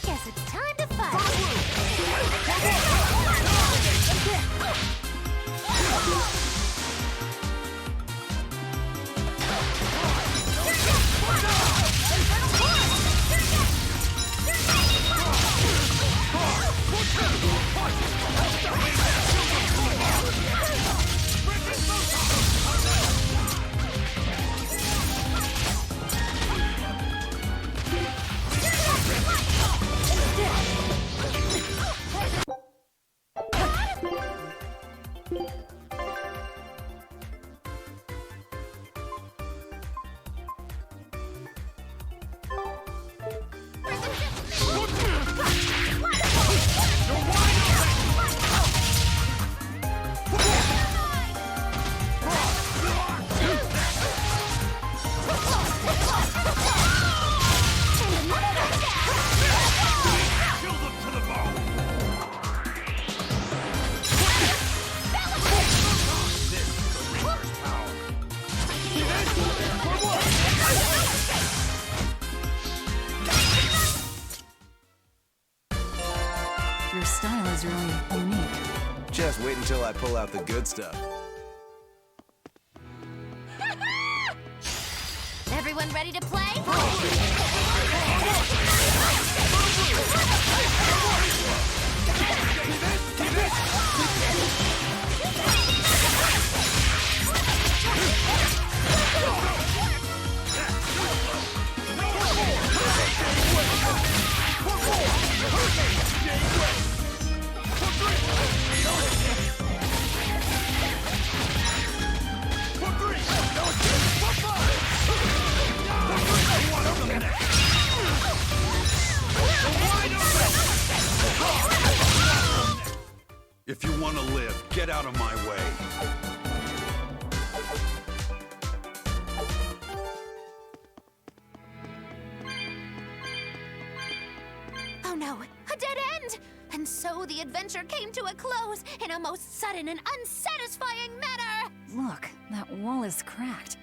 Guess it's time to fight. Your style is really unique. Just wait until I pull out the good stuff. Everyone ready to play? If you want to live, get out of my way. Oh no, a dead end! And so the adventure came to a close in a most sudden and unsatisfying manner! Look, that wall is cracked.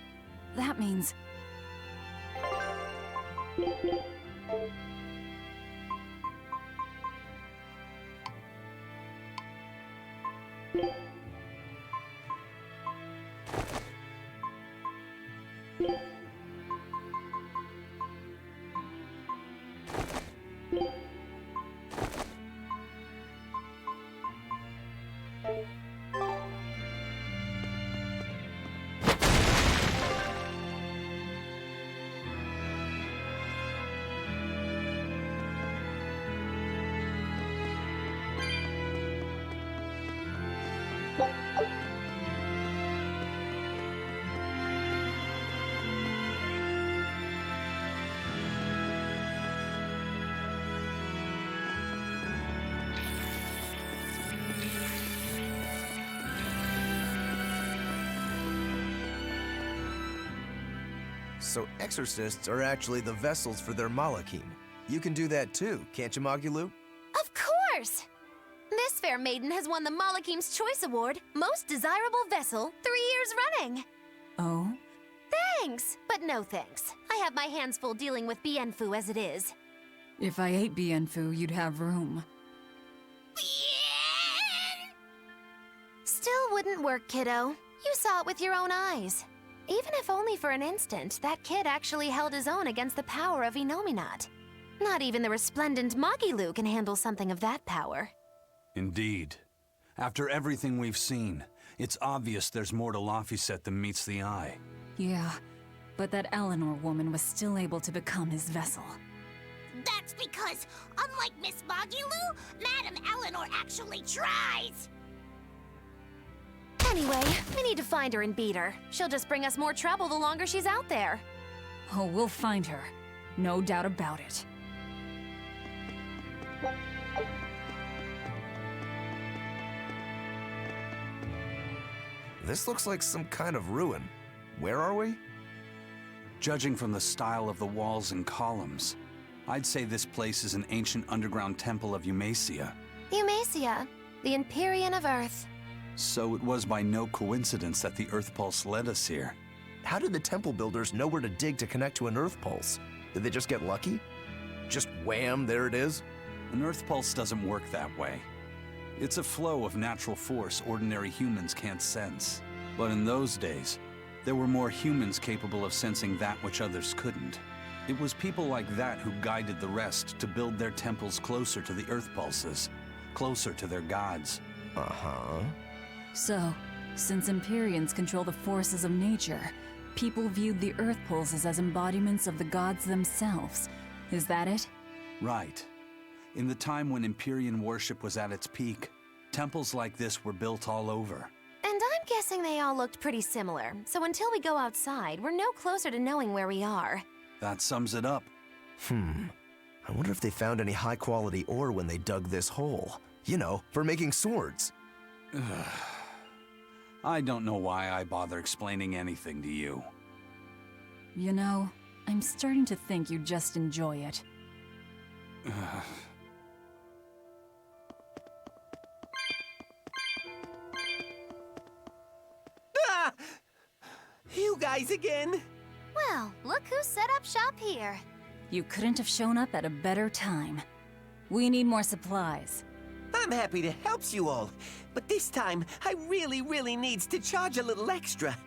That means... So exorcists are actually the vessels for their Malachim. You can do that too, can't you, Magilu? Of course! This fair maiden has won the Malachim's Choice Award, Most Desirable Vessel, 3 years running. Oh? Thanks, but no thanks. I have my hands full dealing with Bienfu as it is. If I ate Bienfu, you'd have room. Still wouldn't work, kiddo. You saw it with your own eyes. Even if only for an instant, that kid actually held his own against the power of Inominat. Not even the resplendent Magilu can handle something of that power. Indeed. After everything we've seen, it's obvious there's more to Laphicet than meets the eye. Yeah, but that Eleanor woman was still able to become his vessel. That's because, unlike Miss Magilu, Madame Eleanor actually tries! Anyway, we need to find her and beat her. She'll just bring us more trouble the longer she's out there. Oh, we'll find her. No doubt about it. This looks like some kind of ruin. Where are we? Judging from the style of the walls and columns, I'd say this place is an ancient underground temple of Eumacia. Eumacia, the Empyrean of Earth. So it was by no coincidence that the Earth Pulse led us here. How did the temple builders know where to dig to connect to an Earth Pulse? Did they just get lucky? Just wham, there it is? An Earth Pulse doesn't work that way. It's a flow of natural force ordinary humans can't sense. But in those days, there were more humans capable of sensing that which others couldn't. It was people like that who guided the rest to build their temples closer to the Earth Pulses, closer to their gods. Uh-huh. So, since Empyreans control the forces of nature, people viewed the Earth Pulses as embodiments of the gods themselves. Is that it? Right. In the time when Empyrean worship was at its peak, temples like this were built all over. And I'm guessing they all looked pretty similar, so until we go outside, we're no closer to knowing where we are. That sums it up. I wonder if they found any high-quality ore when they dug this hole. You know, for making swords. I don't know why I bother explaining anything to you. You know, I'm starting to think you just enjoy it. Ah! You guys again? Well, look who set up shop here. You couldn't have shown up at a better time. We need more supplies. I'm happy to help you all, but this time I really needs to charge a little extra.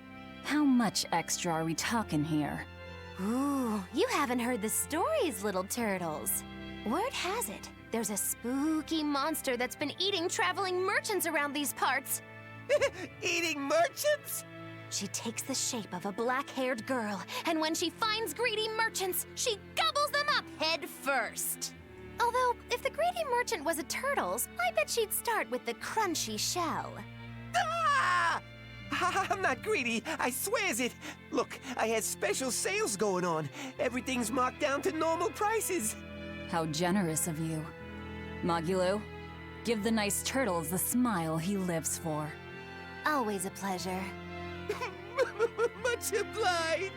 How much extra are we talking here? Ooh, you haven't heard the stories, little turtles. Word has it, there's a spooky monster that's been eating traveling merchants around these parts. Eating merchants? She takes the shape of a black-haired girl, and when she finds greedy merchants, she gobbles them up head first. Although, if the greedy merchant was a turtle's, I bet she'd start with the crunchy shell. Ah! I'm not greedy, I swears it. Look, I had special sales going on. Everything's marked down to normal prices. How generous of you. Magilu, give the nice turtles the smile he lives for. Always a pleasure. Much obliged.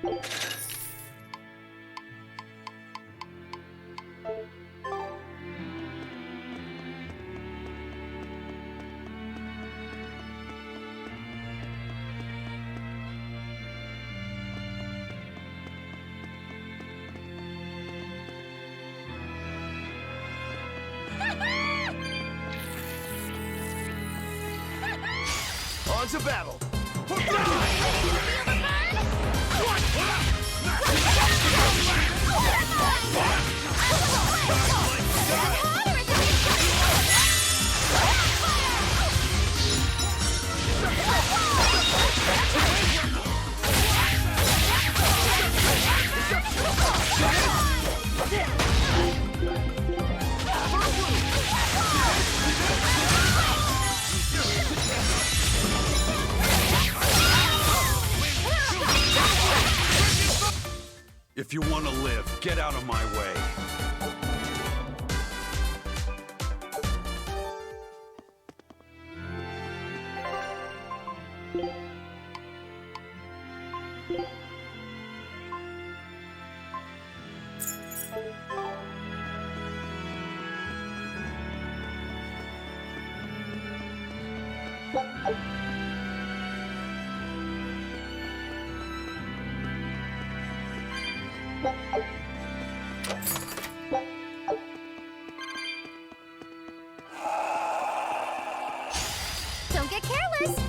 On to battle! If you want to live, get out of my way. Don't get careless.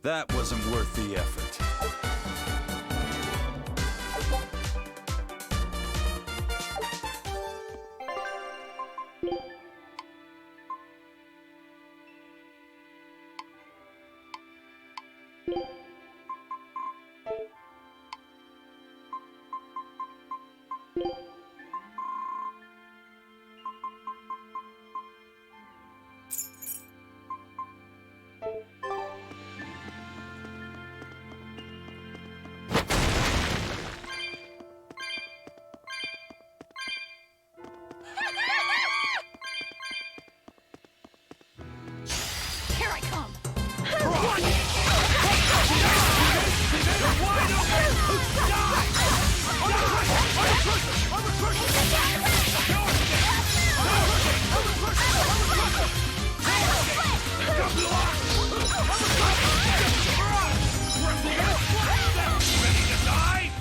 That wasn't worth the effort. Here I come!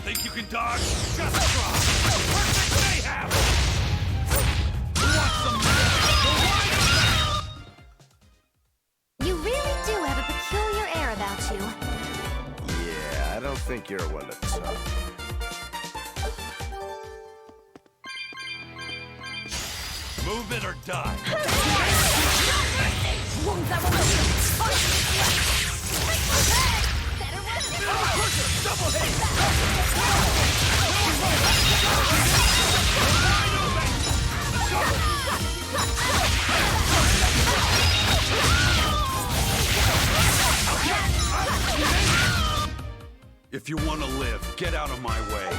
Think you can dodge? Just try! Perfect mayhem! Who wants some You really do have a peculiar air about you. Yeah, I don't think you're one to talk. Move it or die. If you want to live, get out of my way.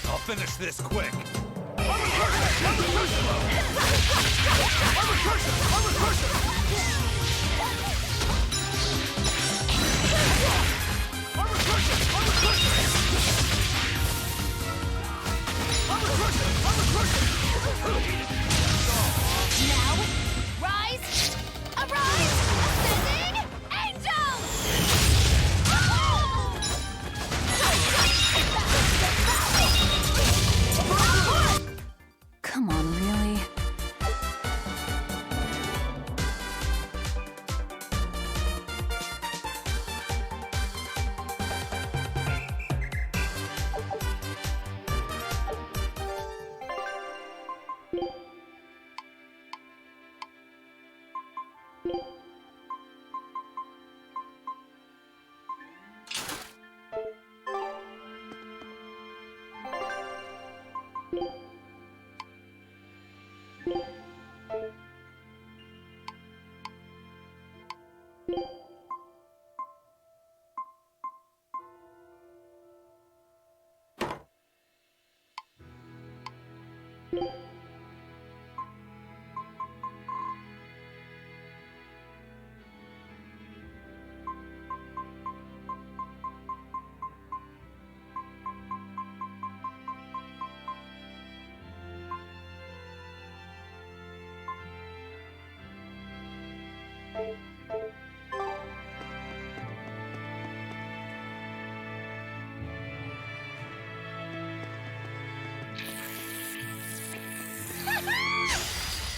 I'll finish this quick. Now, rise! Arise! Ascending angels! Come on, really?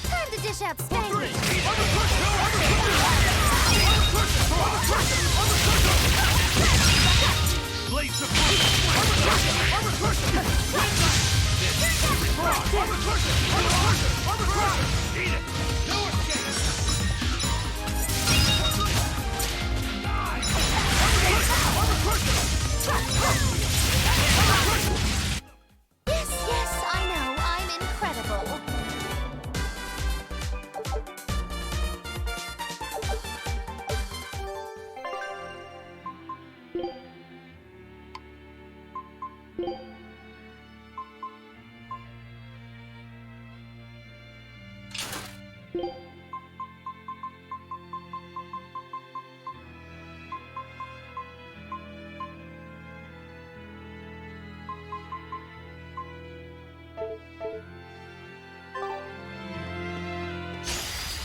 Time to dish out spanking! Blades of Eat it! No escape! Yes, yes, I know, I'm incredible.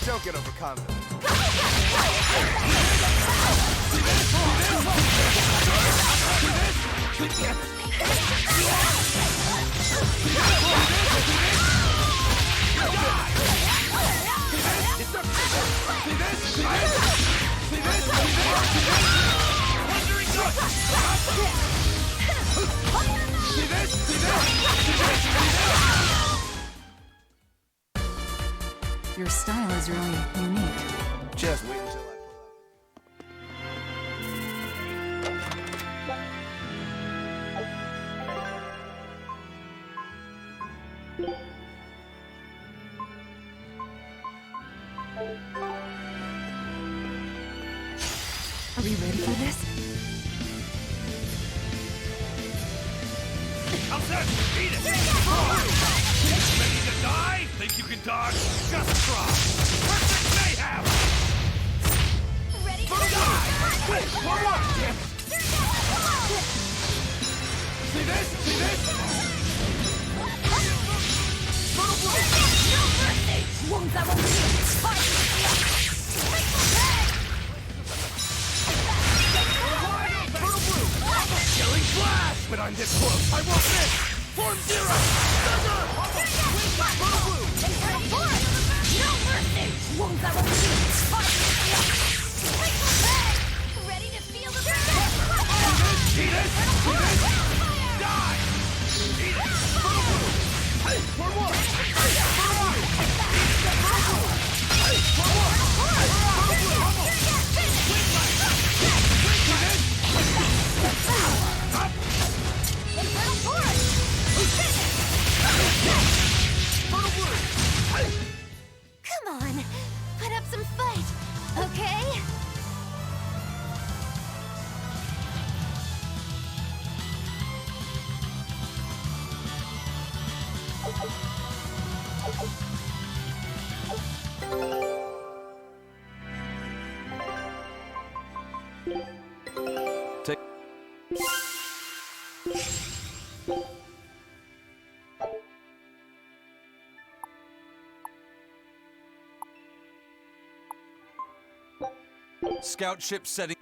Don't get overconfident. Your style is really unique. Just wait until I pull out. Are we ready for this? How's that? Eat it! Ready to die? Think you can dodge? Just try! Perfect mayhem! Ready to Die! Wait, one more! See this? See this? Wounds that won't heal. Killing flash! But I'm this close! I won't miss! Form zero! Thunder! No mercy! Wounds that won't heal. Ready to feel the Eat it! Die! Eat it! For one! Come on, put up some fight, okay? Take. Scout ship setting.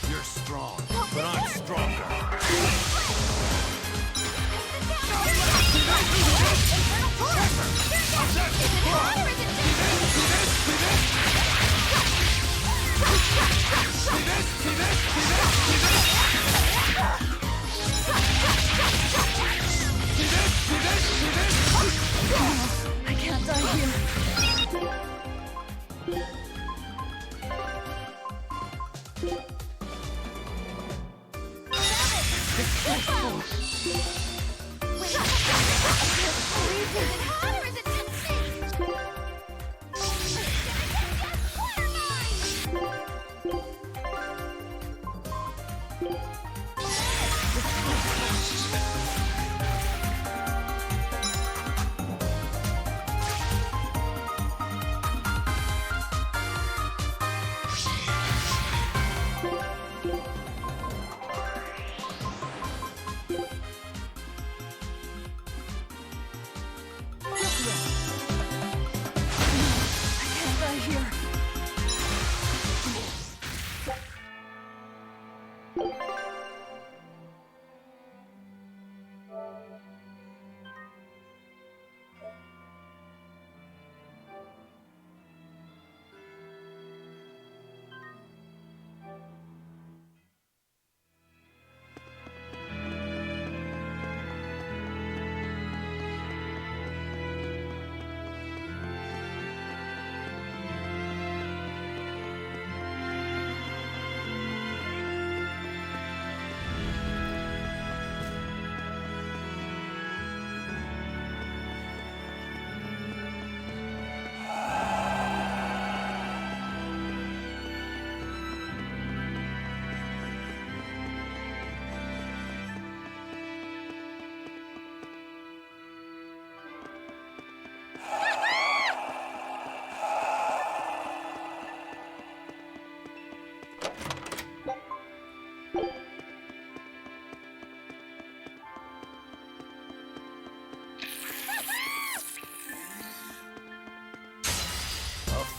You're strong, but I'm stronger. I can't die here.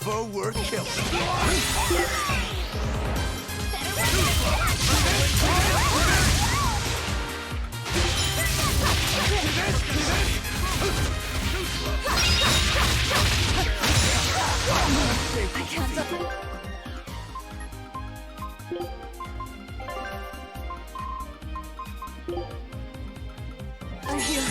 Foe worth killing. I can't stop. I hear.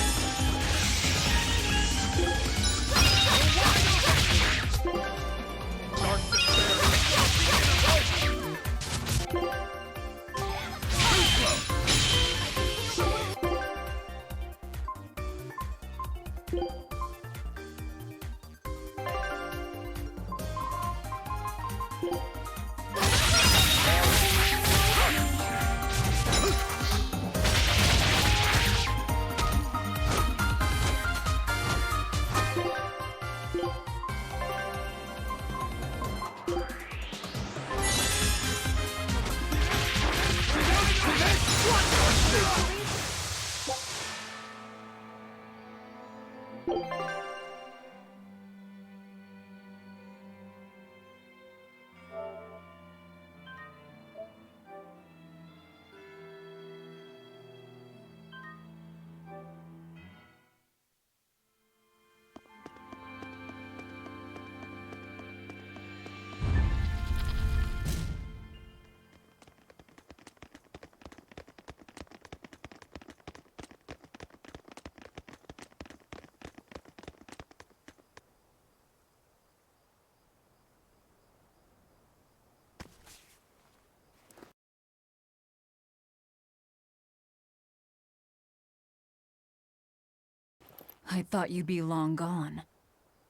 I thought you'd be long gone.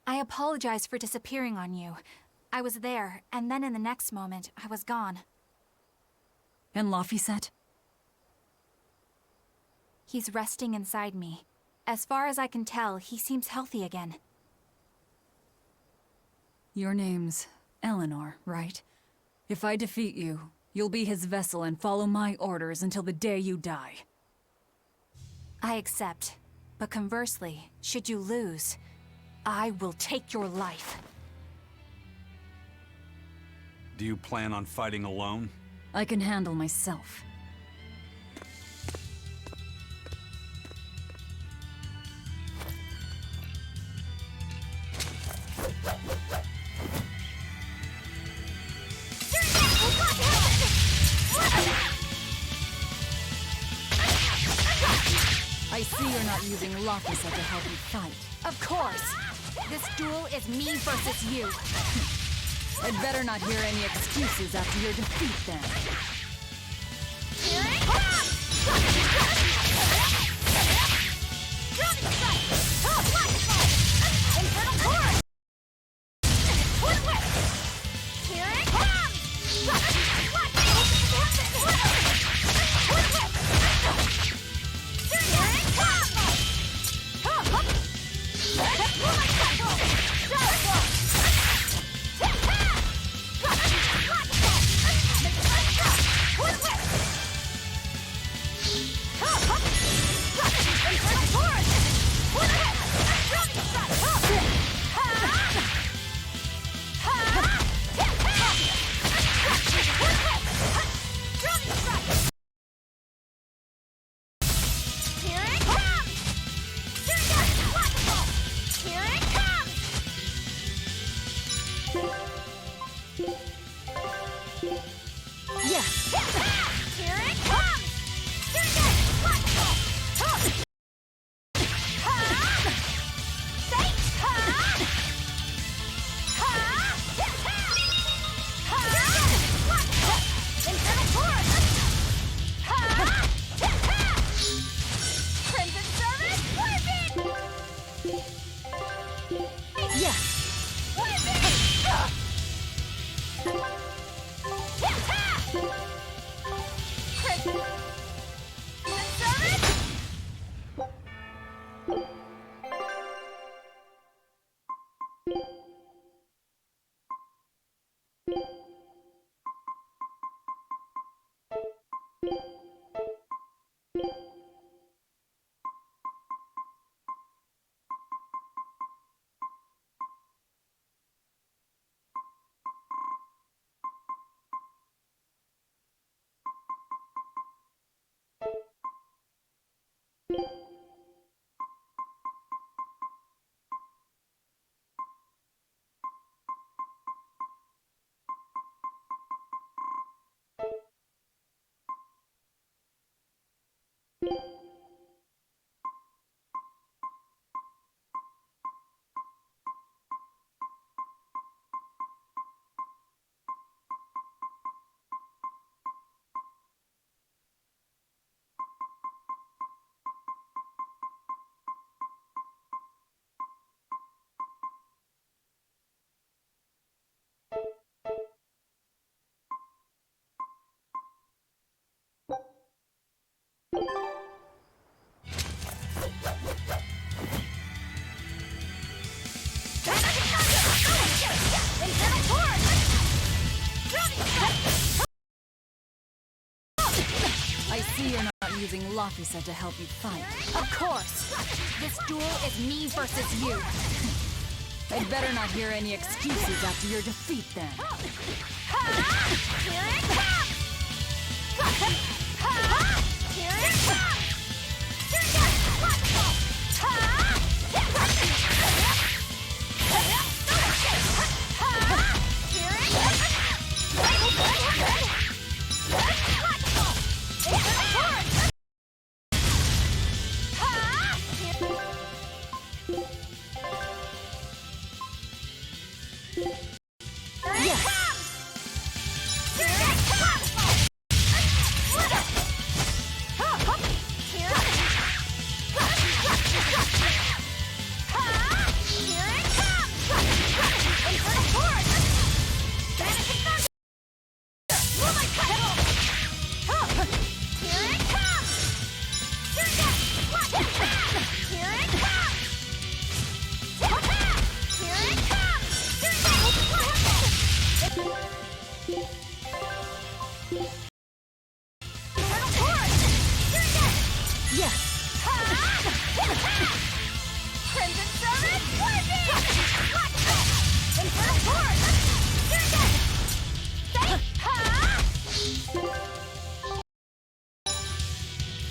I apologize for disappearing on you. I was there, and then in the next moment, I was gone. And Laphicet? He's resting inside me. As far as I can tell, he seems healthy again. Your name's Eleanor, right? If I defeat you, you'll be his vessel and follow my orders until the day you die. I accept. But conversely, should you lose, I will take your life. Do you plan on fighting alone? I can handle myself. I see you're not using Laphicet to help you fight. Of course! This duel is me versus you. I'd better not hear any excuses after your defeat, then. I see you're not using Laphicet to help you fight. Of course! This duel is me versus you. I'd better not hear any excuses after your defeat, then. Here it comes! Here it comes! Crimson Servant, Warbeam! Infernal Torch! Say, ha!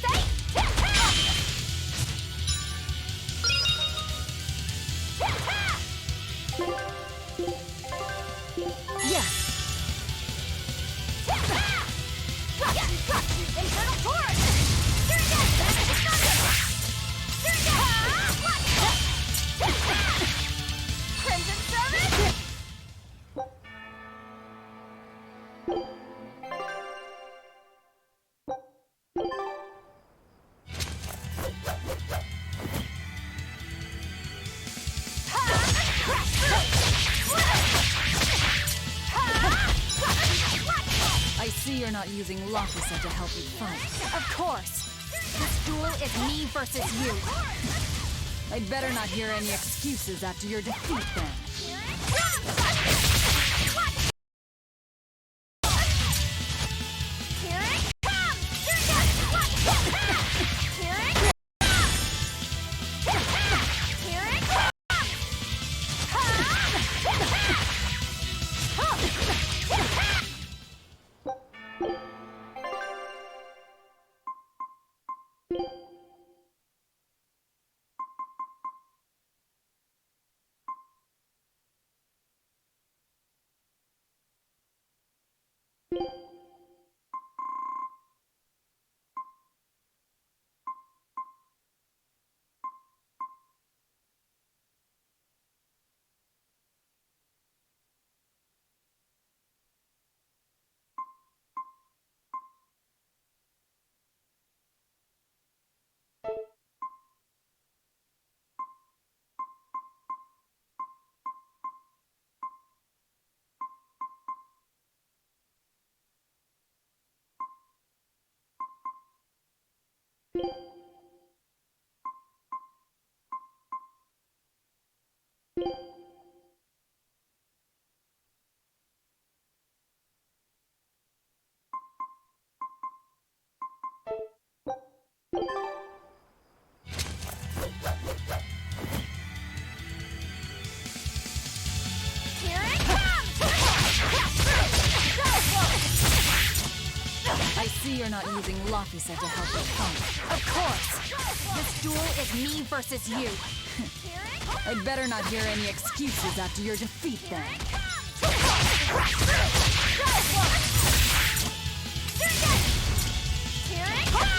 Say, ta-ta! Ta-ta! Yes! Ta-ta! Infernal Torch! Crimson Servant! I see you're not using Lofisa to help you fight. Of course. This duel is me versus you. I'd better not hear any excuses after your defeat, then. Here it comes! Here it comes! Here it comes! Here it comes! I see you're not using Lofisa to help you fight. Of course. This duel is me versus you. I'd better not hear any excuses after your defeat, then. Here it comes!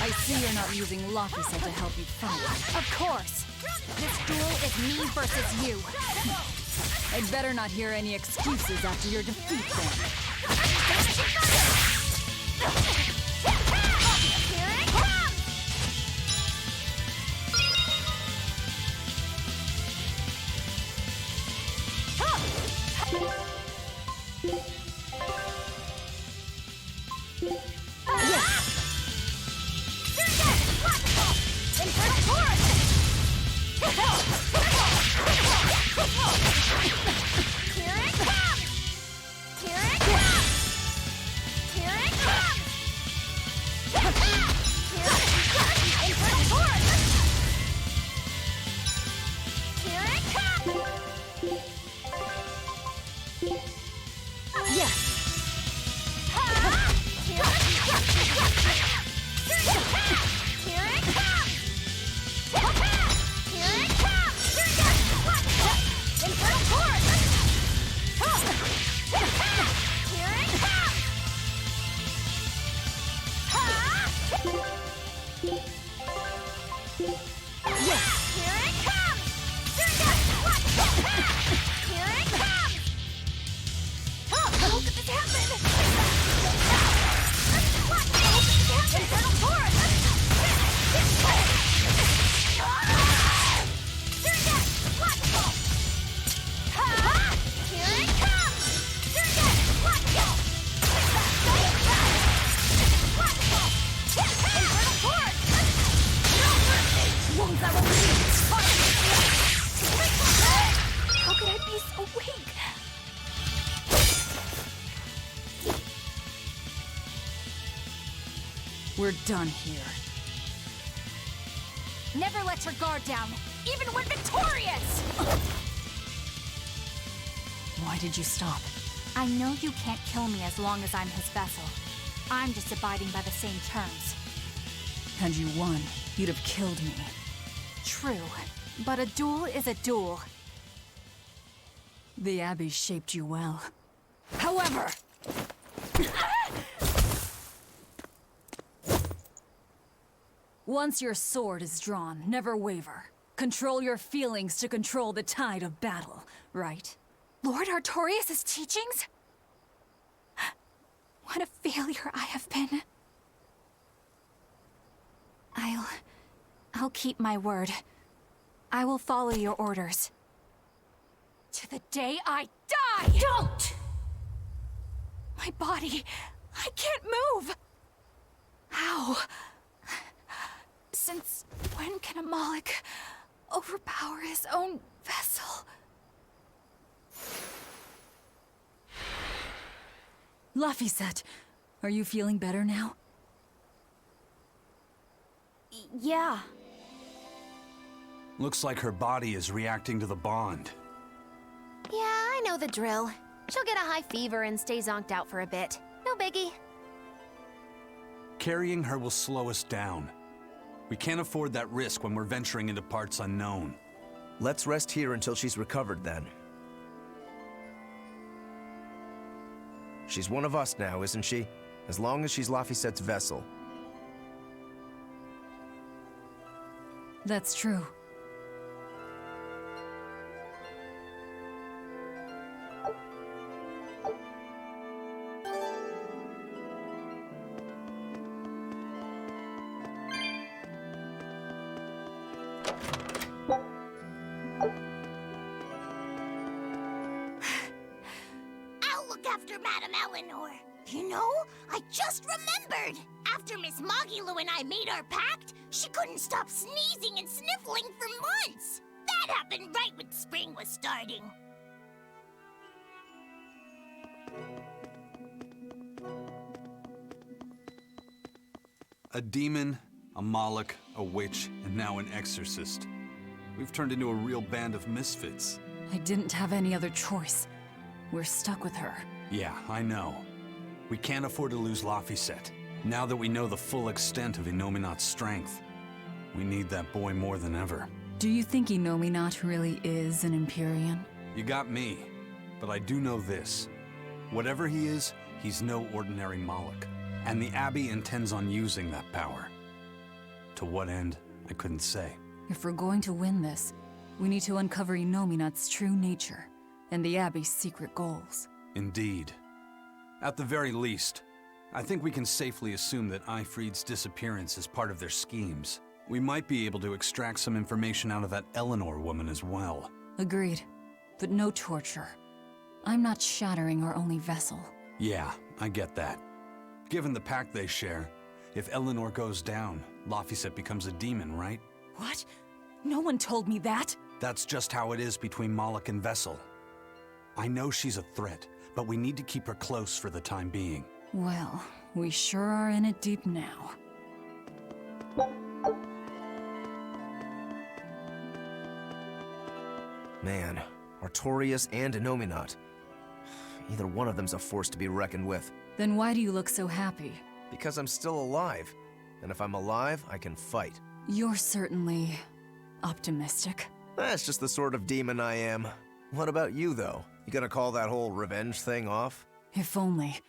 I see you're not using Lofisa to help you fight. Of course. This duel is me versus you. I'd better not hear any excuses after your defeat then. How could I be so weak? We're done here. Never let your guard down, even when victorious! Why did you stop? I know you can't kill me as long as I'm his vessel. I'm just abiding by the same terms. Had you won, you'd have killed me. True, but a duel is a duel. The Abbey shaped you well. However... Once your sword is drawn, never waver. Control your feelings to control the tide of battle, right? Lord Artorias' teachings? What a failure I have been. I'll keep my word. I will follow your orders. To the day I die! Don't! My body, I can't move! How? Since when can a Moloch overpower his own vessel? Laphicet, are you feeling better now? Yeah. Looks like her body is reacting to the bond. Yeah, I know the drill. She'll get a high fever and stay zonked out for a bit. No biggie. Carrying her will slow us down. We can't afford that risk when we're venturing into parts unknown. Let's rest here until she's recovered then. She's one of us now, isn't she? As long as she's Laphicet's vessel. That's true. I'll look after Madame Eleanor. You know, I just remembered. After Miss Mogulu and I made our pact, she couldn't stop sneezing and sniffling for months. That happened right when spring was starting. A demon, a Moloch, a witch, and now an exorcist. We've turned into a real band of misfits. I didn't have any other choice. We're stuck with her. Yeah, I know. We can't afford to lose Laphicet. Now that we know the full extent of Innominat's strength, we need that boy more than ever. Do you think Innominat really is an Empyrean? You got me, but I do know this. Whatever he is, he's no ordinary Moloch. And the Abbey intends on using that power. To what end, I couldn't say. If we're going to win this, we need to uncover Innominat's true nature and the Abbey's secret goals. Indeed. At the very least, I think we can safely assume that Ifrid's disappearance is part of their schemes. We might be able to extract some information out of that Eleanor woman as well. Agreed, but no torture. I'm not shattering our only vessel. Yeah, I get that. Given the pact they share, if Eleanor goes down, Laphicet becomes a demon, right? What? No one told me that! That's just how it is between Moloch and Vessel. I know she's a threat, but we need to keep her close for the time being. Well, we sure are in it deep now. Man, Artorias and Innominat. Either one of them's a force to be reckoned with. Then why do you look so happy? Because I'm still alive. And if I'm alive, I can fight. You're certainly optimistic. That's just the sort of demon I am. What about you, though? You gonna call that whole revenge thing off? If only.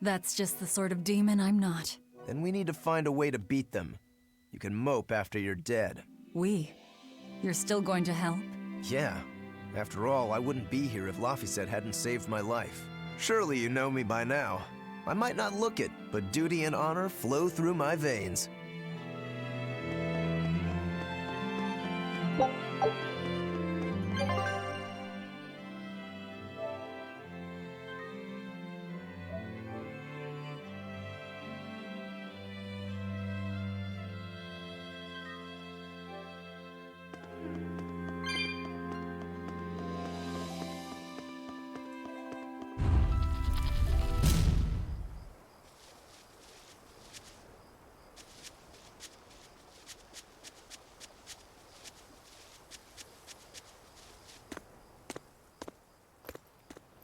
That's just the sort of demon I'm not. Then we need to find a way to beat them. You can mope after you're dead. We? You're still going to help? Yeah. After all, I wouldn't be here if Laphicet hadn't saved my life. Surely you know me by now. I might not look it, but duty and honor flow through my veins.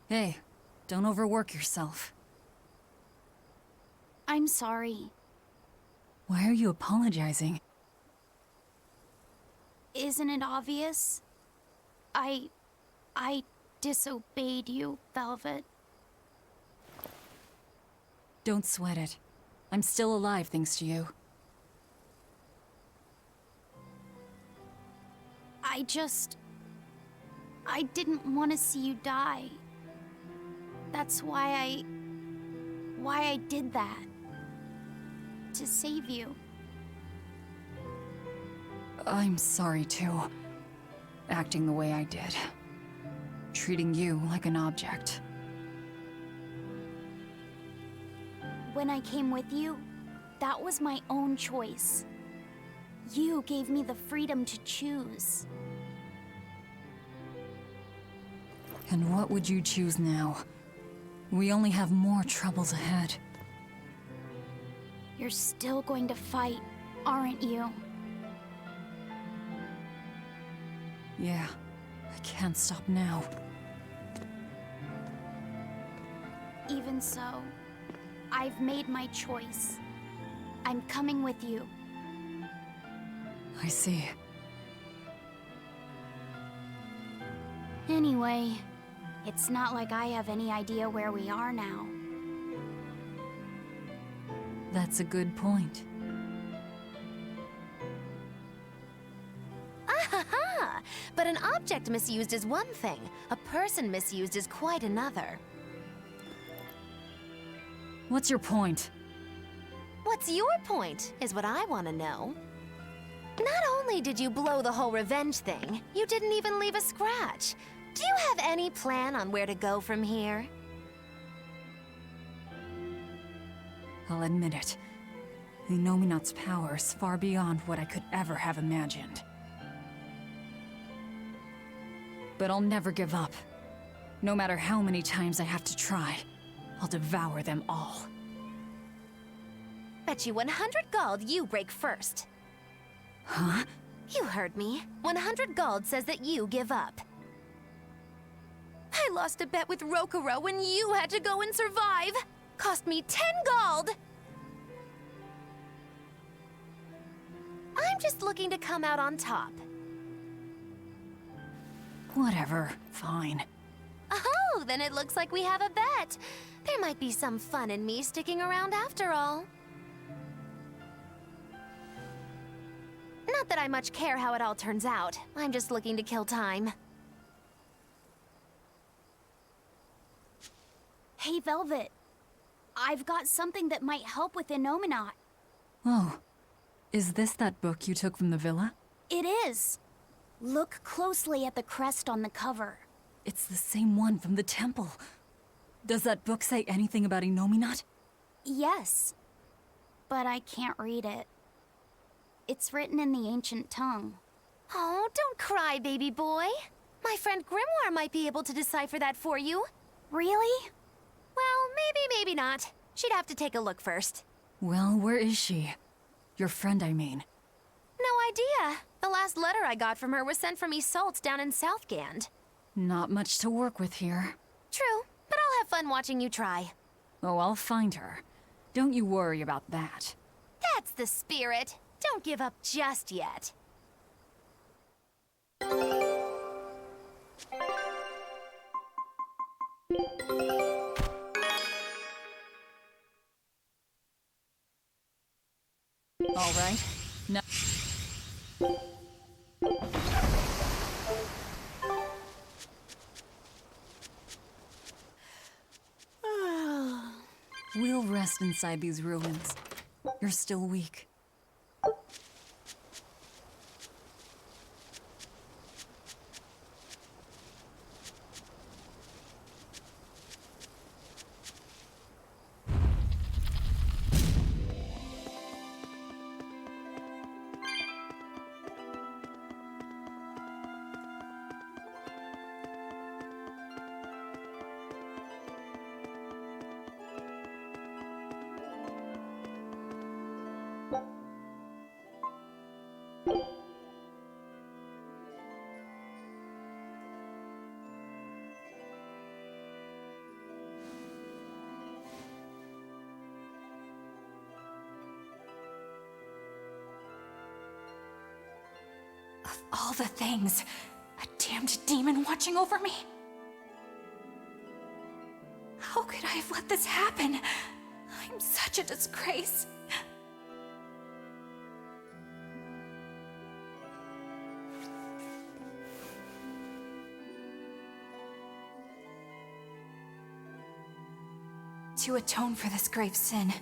Hey, don't overwork yourself. I'm sorry. Why are you apologizing? Isn't it obvious? I disobeyed you, Velvet. Don't sweat it. I'm still alive thanks to you. I didn't want to see you die. That's why I did that. To save you. I'm sorry too. Acting the way I did. Treating you like an object. When I came with you, that was my own choice. You gave me the freedom to choose. And what would you choose now? We only have more troubles ahead. You're still going to fight, aren't you? Yeah, I can't stop now. Even so, I've made my choice. I'm coming with you. I see. Anyway, it's not like I have any idea where we are now. That's a good point. object misused is one thing. A person misused is quite another. What's your point? What's your point, is what I want to know. Not only did you blow the whole revenge thing, you didn't even leave a scratch. Do you have any plan on where to go from here? I'll admit it. The Nominat's power is far beyond what I could ever have imagined. But I'll never give up. No matter how many times I have to try, I'll devour them all. Bet you 100 gold you break first. Huh? You heard me. 100 gold says that you give up. I lost a bet with Rokuro when you had to go and survive. Cost me 10 gold. I'm just looking to come out on top. Whatever. Fine. Oh, then it looks like we have a bet. There might be some fun in me sticking around after all. Not that I much care how it all turns out. I'm just looking to kill time. Hey, Velvet. I've got something that might help with Innominat. Oh. Is this that book you took from the villa? It is. Look closely at the crest on the cover. It's the same one from the temple. Does that book say anything about Innominat? Yes. But I can't read it. It's written in the ancient tongue. Oh, don't cry, baby boy. My friend Grimoire might be able to decipher that for you. Really? Well, maybe not. She'd have to take a look first. Well, where is she? Your friend, I mean. No idea. The last letter I got from her was sent from Isolt's down in Southgand. Not much to work with here. True, but I'll have fun watching you try. Oh, I'll find her. Don't you worry about that. That's the spirit. Don't give up just yet. All right. No. We'll rest inside these ruins. You're still weak. Of all the things, a damned demon watching over me. How could I have let this happen? I'm such a disgrace. To atone for this grave sin,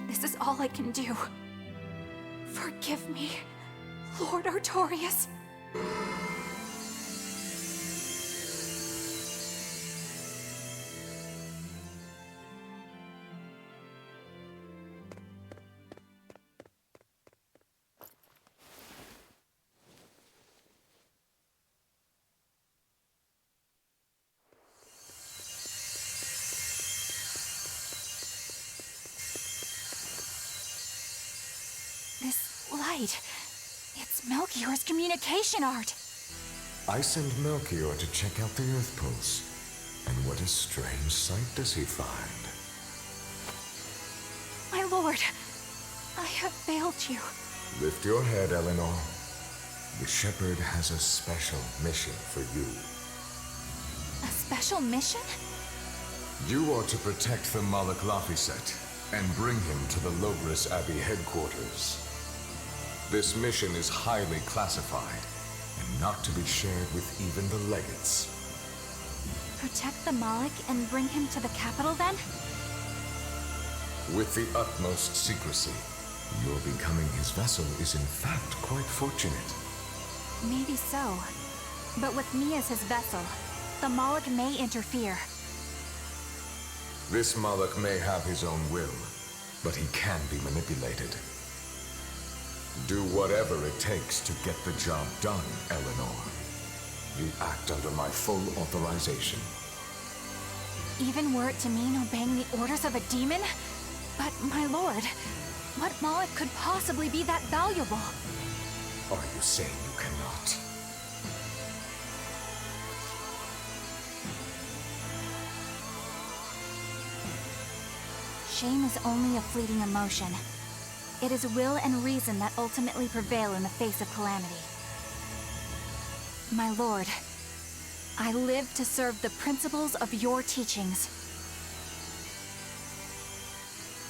this is all I can do. Forgive me, Lord Artorias. This light, it's Melchior's communication art. I send Melchior to check out the Earth Pulse. And what a strange sight does he find? My lord, I have failed you. Lift your head, Eleanor. The Shepherd has a special mission for you. A special mission? You are to protect the Malak Laphicet and bring him to the Logris Abbey headquarters. This mission is highly classified and not to be shared with even the legates. Protect the Malik and bring him to the capital then? With the utmost secrecy. Your becoming his vessel is in fact quite fortunate. Maybe so. But with me as his vessel, the Malik may interfere. This Malak may have his own will, but he can be manipulated. Do whatever it takes to get the job done, Eleanor. You act under my full authorization. Even were it to mean obeying the orders of a demon? But, my lord, what Malik could possibly be that valuable? Are you saying you cannot? Shame is only a fleeting emotion. It is will and reason that ultimately prevail in the face of calamity. My lord, I live to serve the principles of your teachings.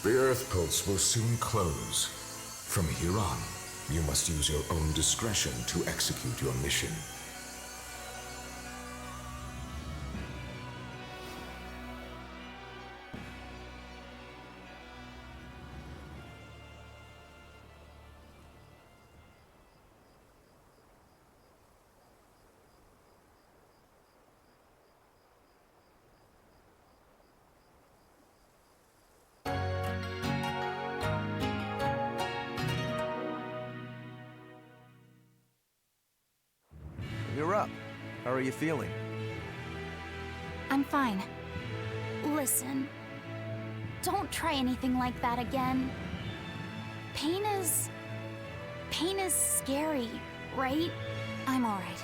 The Earth Pulse will soon close. From here on, you must use your own discretion to execute your mission. You're up. How are you feeling? I'm fine. Listen, don't try anything like that again. Pain is scary, right? I'm alright.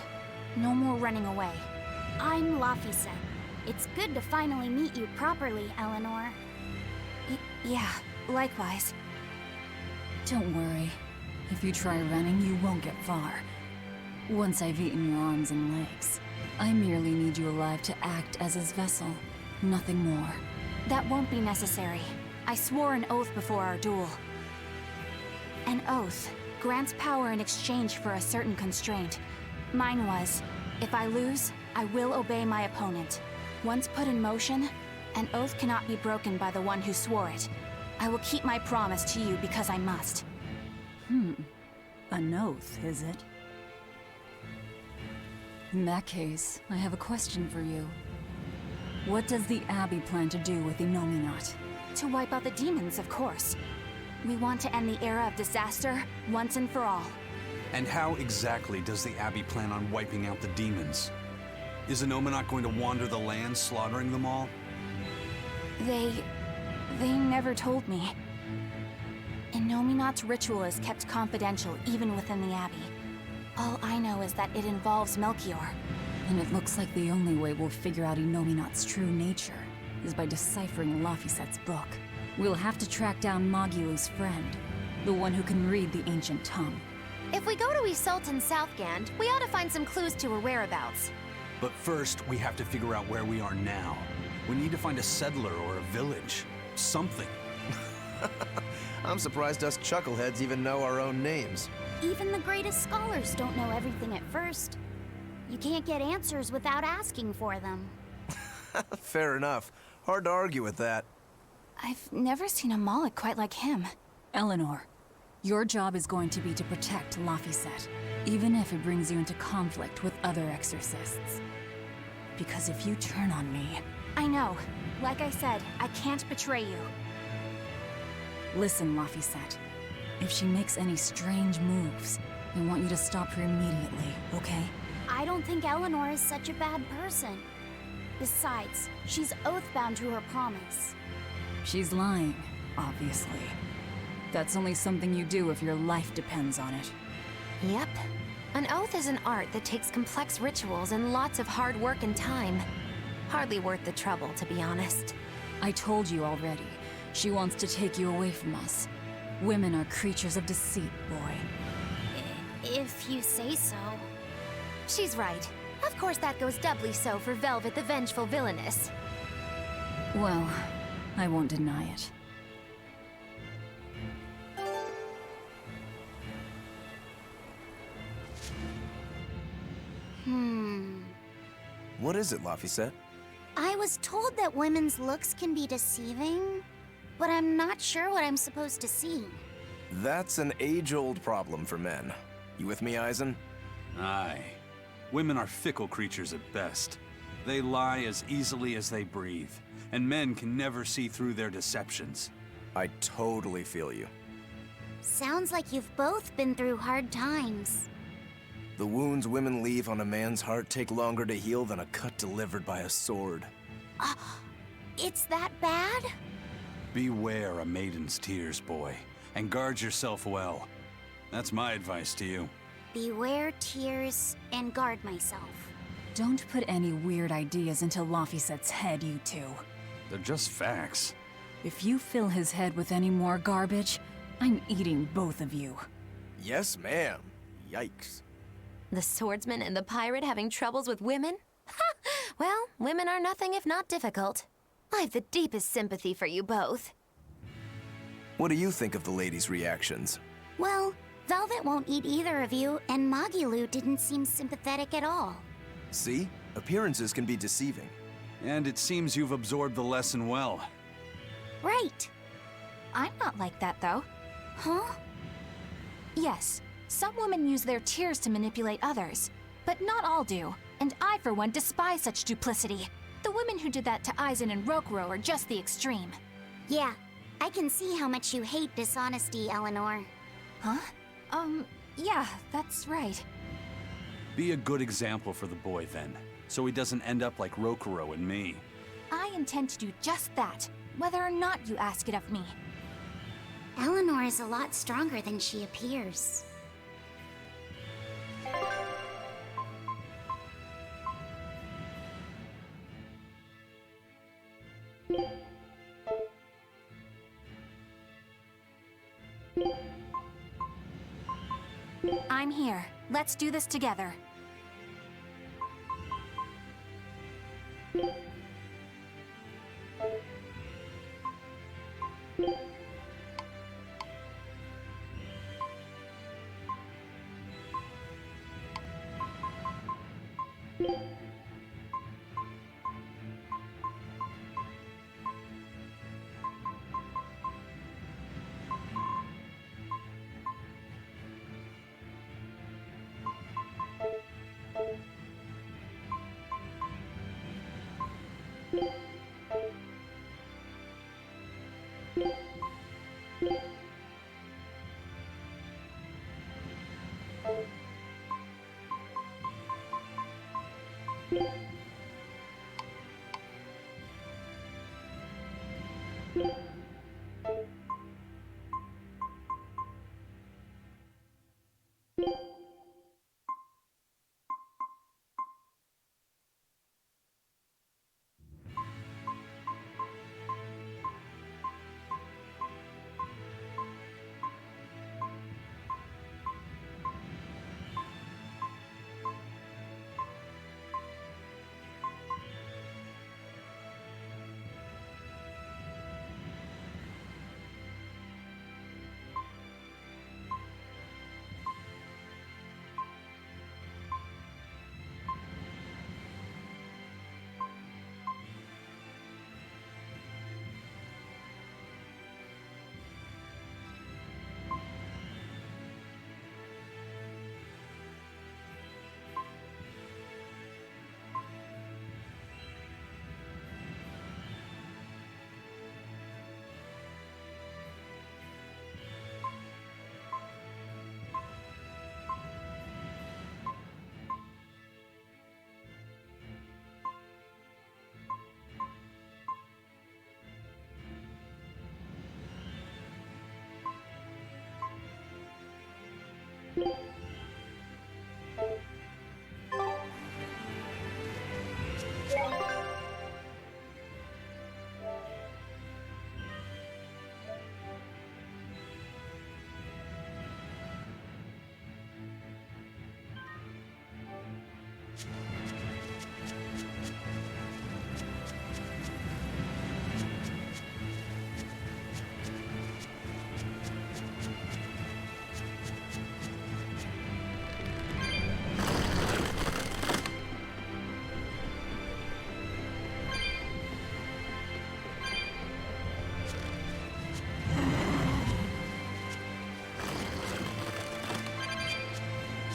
No more running away. I'm Laphicet. It's good to finally meet you properly, Eleanor. Yeah, likewise. Don't worry. If you try running, you won't get far. Once I've eaten your arms and legs, I merely need you alive to act as his vessel. Nothing more. That won't be necessary. I swore an oath before our duel. An oath grants power in exchange for a certain constraint. Mine was, if I lose, I will obey my opponent. Once put in motion, an oath cannot be broken by the one who swore it. I will keep my promise to you because I must. An oath, is it? In that case, I have a question for you. What does the Abbey plan to do with Innominat? To wipe out the demons, of course. We want to end the era of disaster once and for all. And how exactly does the Abbey plan on wiping out the demons? Is Innominat going to wander the land, slaughtering them all? They never told me. Innominat's ritual is kept confidential even within the Abbey. All I know is that it involves Melchior. And it looks like the only way we'll figure out Innominat's true nature is by deciphering Laphicet's book. We'll have to track down Magulu's friend, the one who can read the ancient tongue. If we go to Isolt and Southgand, we ought to find some clues to her whereabouts. But first, we have to figure out where we are now. We need to find a settler or a village. Something. I'm surprised us chuckleheads even know our own names. Even the greatest scholars don't know everything at first. You can't get answers without asking for them. Fair enough. Hard to argue with that. I've never seen a Malik quite like him. Eleanor, your job is going to be to protect Laphicet, even if it brings you into conflict with other exorcists. Because if you turn on me... I know. Like I said, I can't betray you. Listen, Laphicet. If she makes any strange moves, I want you to stop her immediately, okay? I don't think Eleanor is such a bad person. Besides, she's oath-bound to her promise. She's lying, obviously. That's only something you do if your life depends on it. Yep. An oath is an art that takes complex rituals and lots of hard work and time. Hardly worth the trouble, to be honest. I told you already. She wants to take you away from us. Women are creatures of deceit, boy. If you say so. She's right. Of course that goes doubly so for Velvet the Vengeful Villainess. Well, I won't deny it. What is it, Laphicet? I was told that women's looks can be deceiving, but I'm not sure what I'm supposed to see. That's an age-old problem for men. You with me, Eisen? Aye. Women are fickle creatures at best. They lie as easily as they breathe, and men can never see through their deceptions. I totally feel you. Sounds like you've both been through hard times. The wounds women leave on a man's heart take longer to heal than a cut delivered by a sword. It's that bad? Beware a maiden's tears, boy, and guard yourself well. That's my advice to you. Beware tears and guard myself. Don't put any weird ideas into Laphicet's head, you two. They're just facts. If you fill his head with any more garbage, I'm eating both of you. Yes, ma'am. Yikes. The swordsman and the pirate having troubles with women? Ha! Well, women are nothing if not difficult. I've the deepest sympathy for you both. What do you think of the ladies' reactions? Well, Velvet won't eat either of you, and Magilu didn't seem sympathetic at all. See? Appearances can be deceiving. And it seems you've absorbed the lesson well. Right. I'm not like that, though. Huh? Yes, some women use their tears to manipulate others, but not all do, and I, for one, despise such duplicity. The women who did that to Eisen and Rokuro are just the extreme. Yeah, I can see how much you hate dishonesty, Eleanor. Huh? Yeah, that's right. Be a good example for the boy, then, so he doesn't end up like Rokuro and me. I intend to do just that, whether or not you ask it of me. Eleanor is a lot stronger than she appears. I'm here. Let's do this together.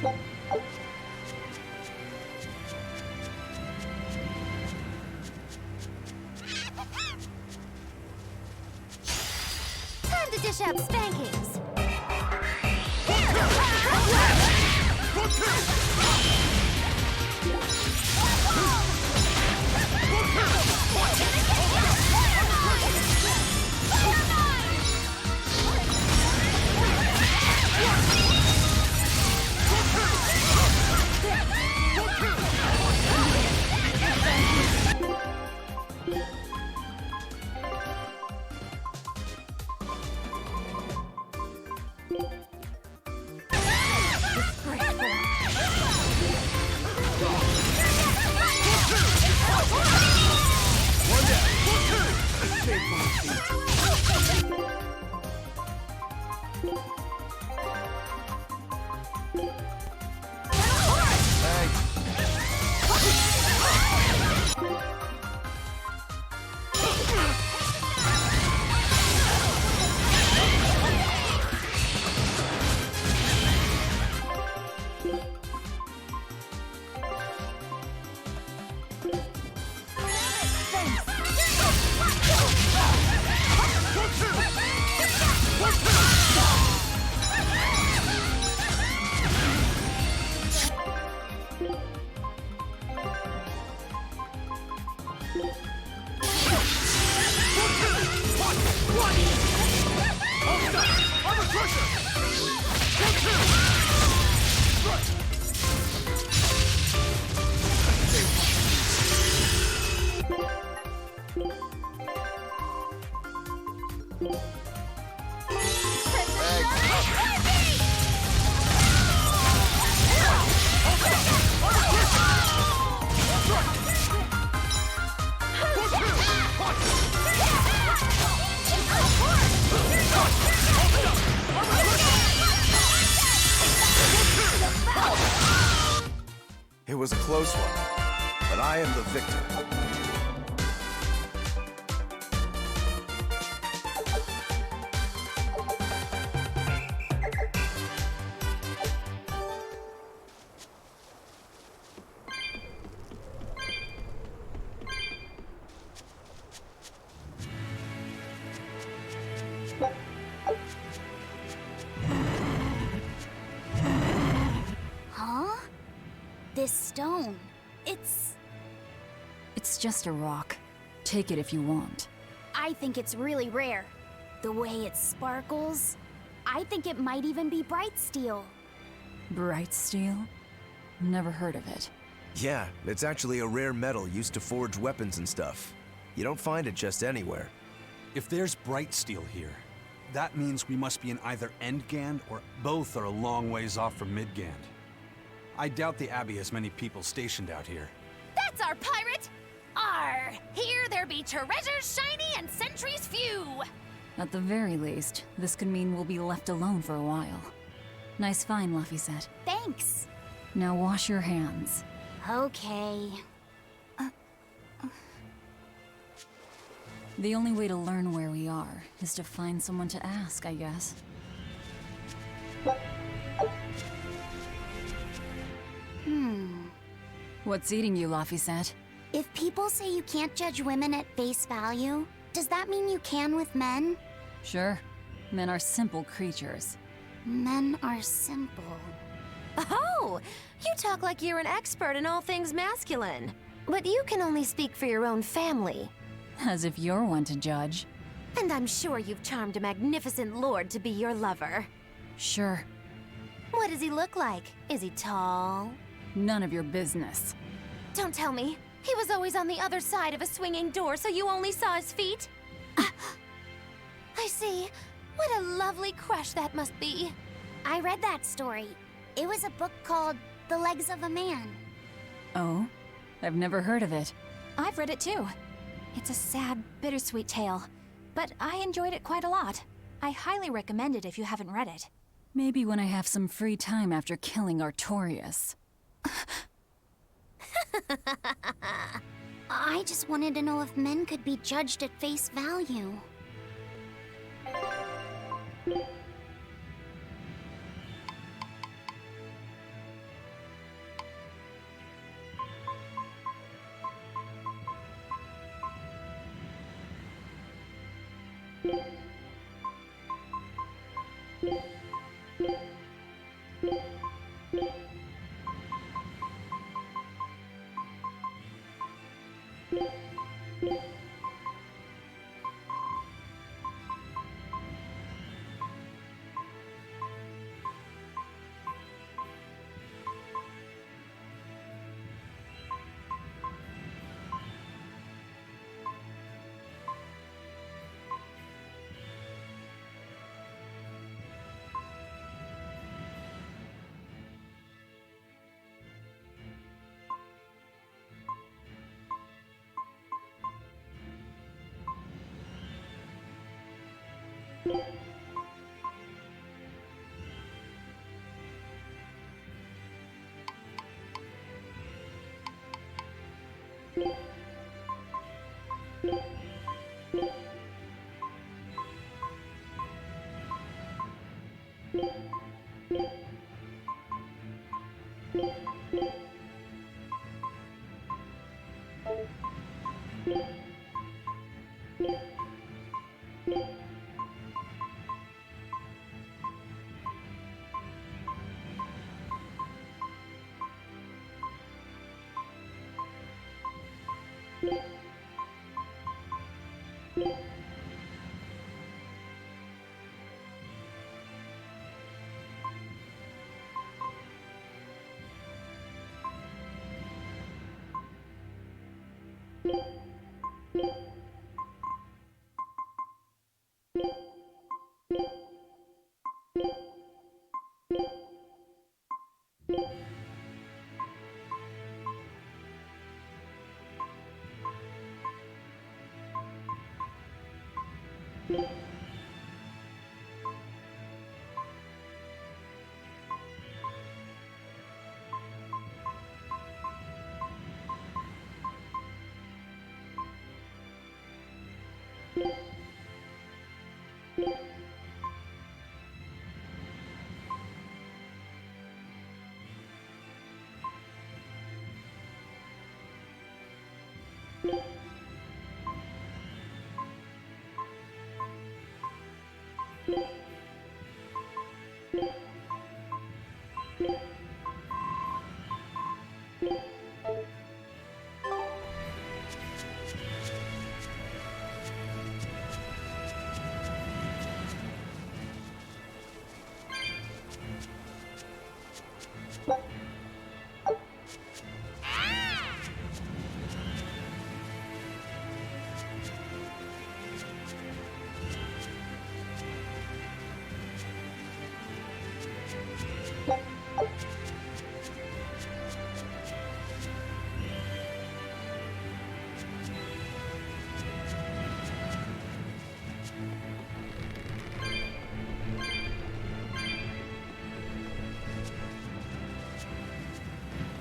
Time to dish out spankings. It was a close one, but I am the victor. Huh? This stone, it's just a rock. Take it if you want. I think it's really rare. The way it sparkles, I think it might even be bright steel. Bright steel? Never heard of it. Yeah, it's actually a rare metal used to forge weapons and stuff. You don't find it just anywhere. If there's bright steel here, that means we must be in either Endgand or both are a long ways off from Midgand. I doubt the Abbey has many people stationed out here. That's our pirate! Arr! Here there be treasures shiny and sentries few! At the very least, this could mean we'll be left alone for a while. Nice find, Laphicet. Thanks. Now wash your hands. Okay. The only way to learn where we are is to find someone to ask, I guess. What's eating you, Laphicet? If people say you can't judge women at face value, does that mean you can with men? Sure. Men are simple creatures. Men are simple. Oh! You talk like you're an expert in all things masculine. But you can only speak for your own family. As if you're one to judge. And I'm sure you've charmed a magnificent lord to be your lover. Sure. What does he look like? Is he tall? None of your business. Don't tell me. He was always on the other side of a swinging door, so you only saw his feet? I see. What a lovely crush that must be. I read that story. It was a book called The Legs of a Man. Oh? I've never heard of it. I've read it too. It's a sad, bittersweet tale, but I enjoyed it quite a lot. I highly recommend it if you haven't read it. Maybe when I have some free time after killing Artorias. I just wanted to know if men could be judged at face value.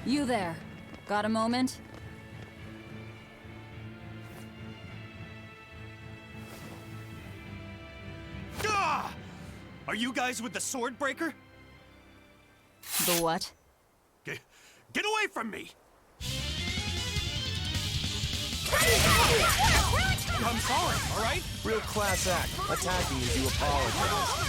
You there. Got a moment? Gah! Are you guys with the sword breaker? The what? Get away from me! I'm sorry, all right? Real class act, attacking as you apologize.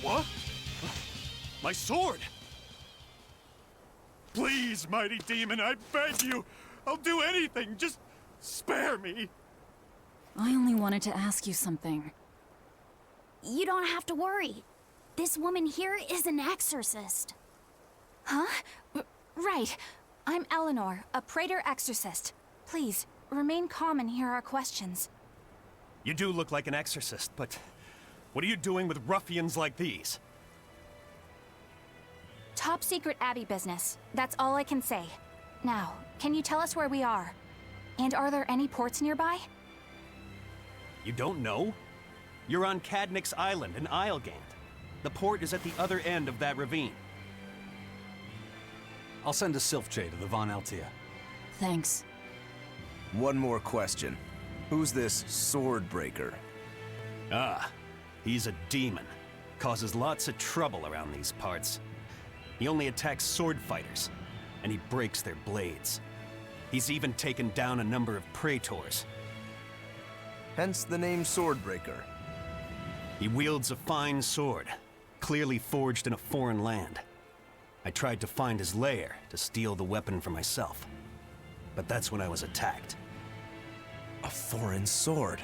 What? My sword! Please, mighty demon, I beg you! I'll do anything, just spare me! I only wanted to ask you something. You don't have to worry. This woman here is an exorcist. Huh? Right. I'm Eleanor, a Praetor exorcist. Please, remain calm and hear our questions. You do look like an exorcist, but what are you doing with ruffians like these? Top secret Abbey business. That's all I can say. Now, can you tell us where we are? And are there any ports nearby? You don't know? You're on Cadnick's Island in Islegand. The port is at the other end of that ravine. I'll send a Sylphjay to the Von Altea. Thanks. One more question. Who's this sword breaker? Ah, he's a demon. Causes lots of trouble around these parts. He only attacks sword fighters, and he breaks their blades. He's even taken down a number of praetors. Hence the name Swordbreaker. He wields a fine sword, clearly forged in a foreign land. I tried to find his lair to steal the weapon for myself, but that's when I was attacked. A foreign sword.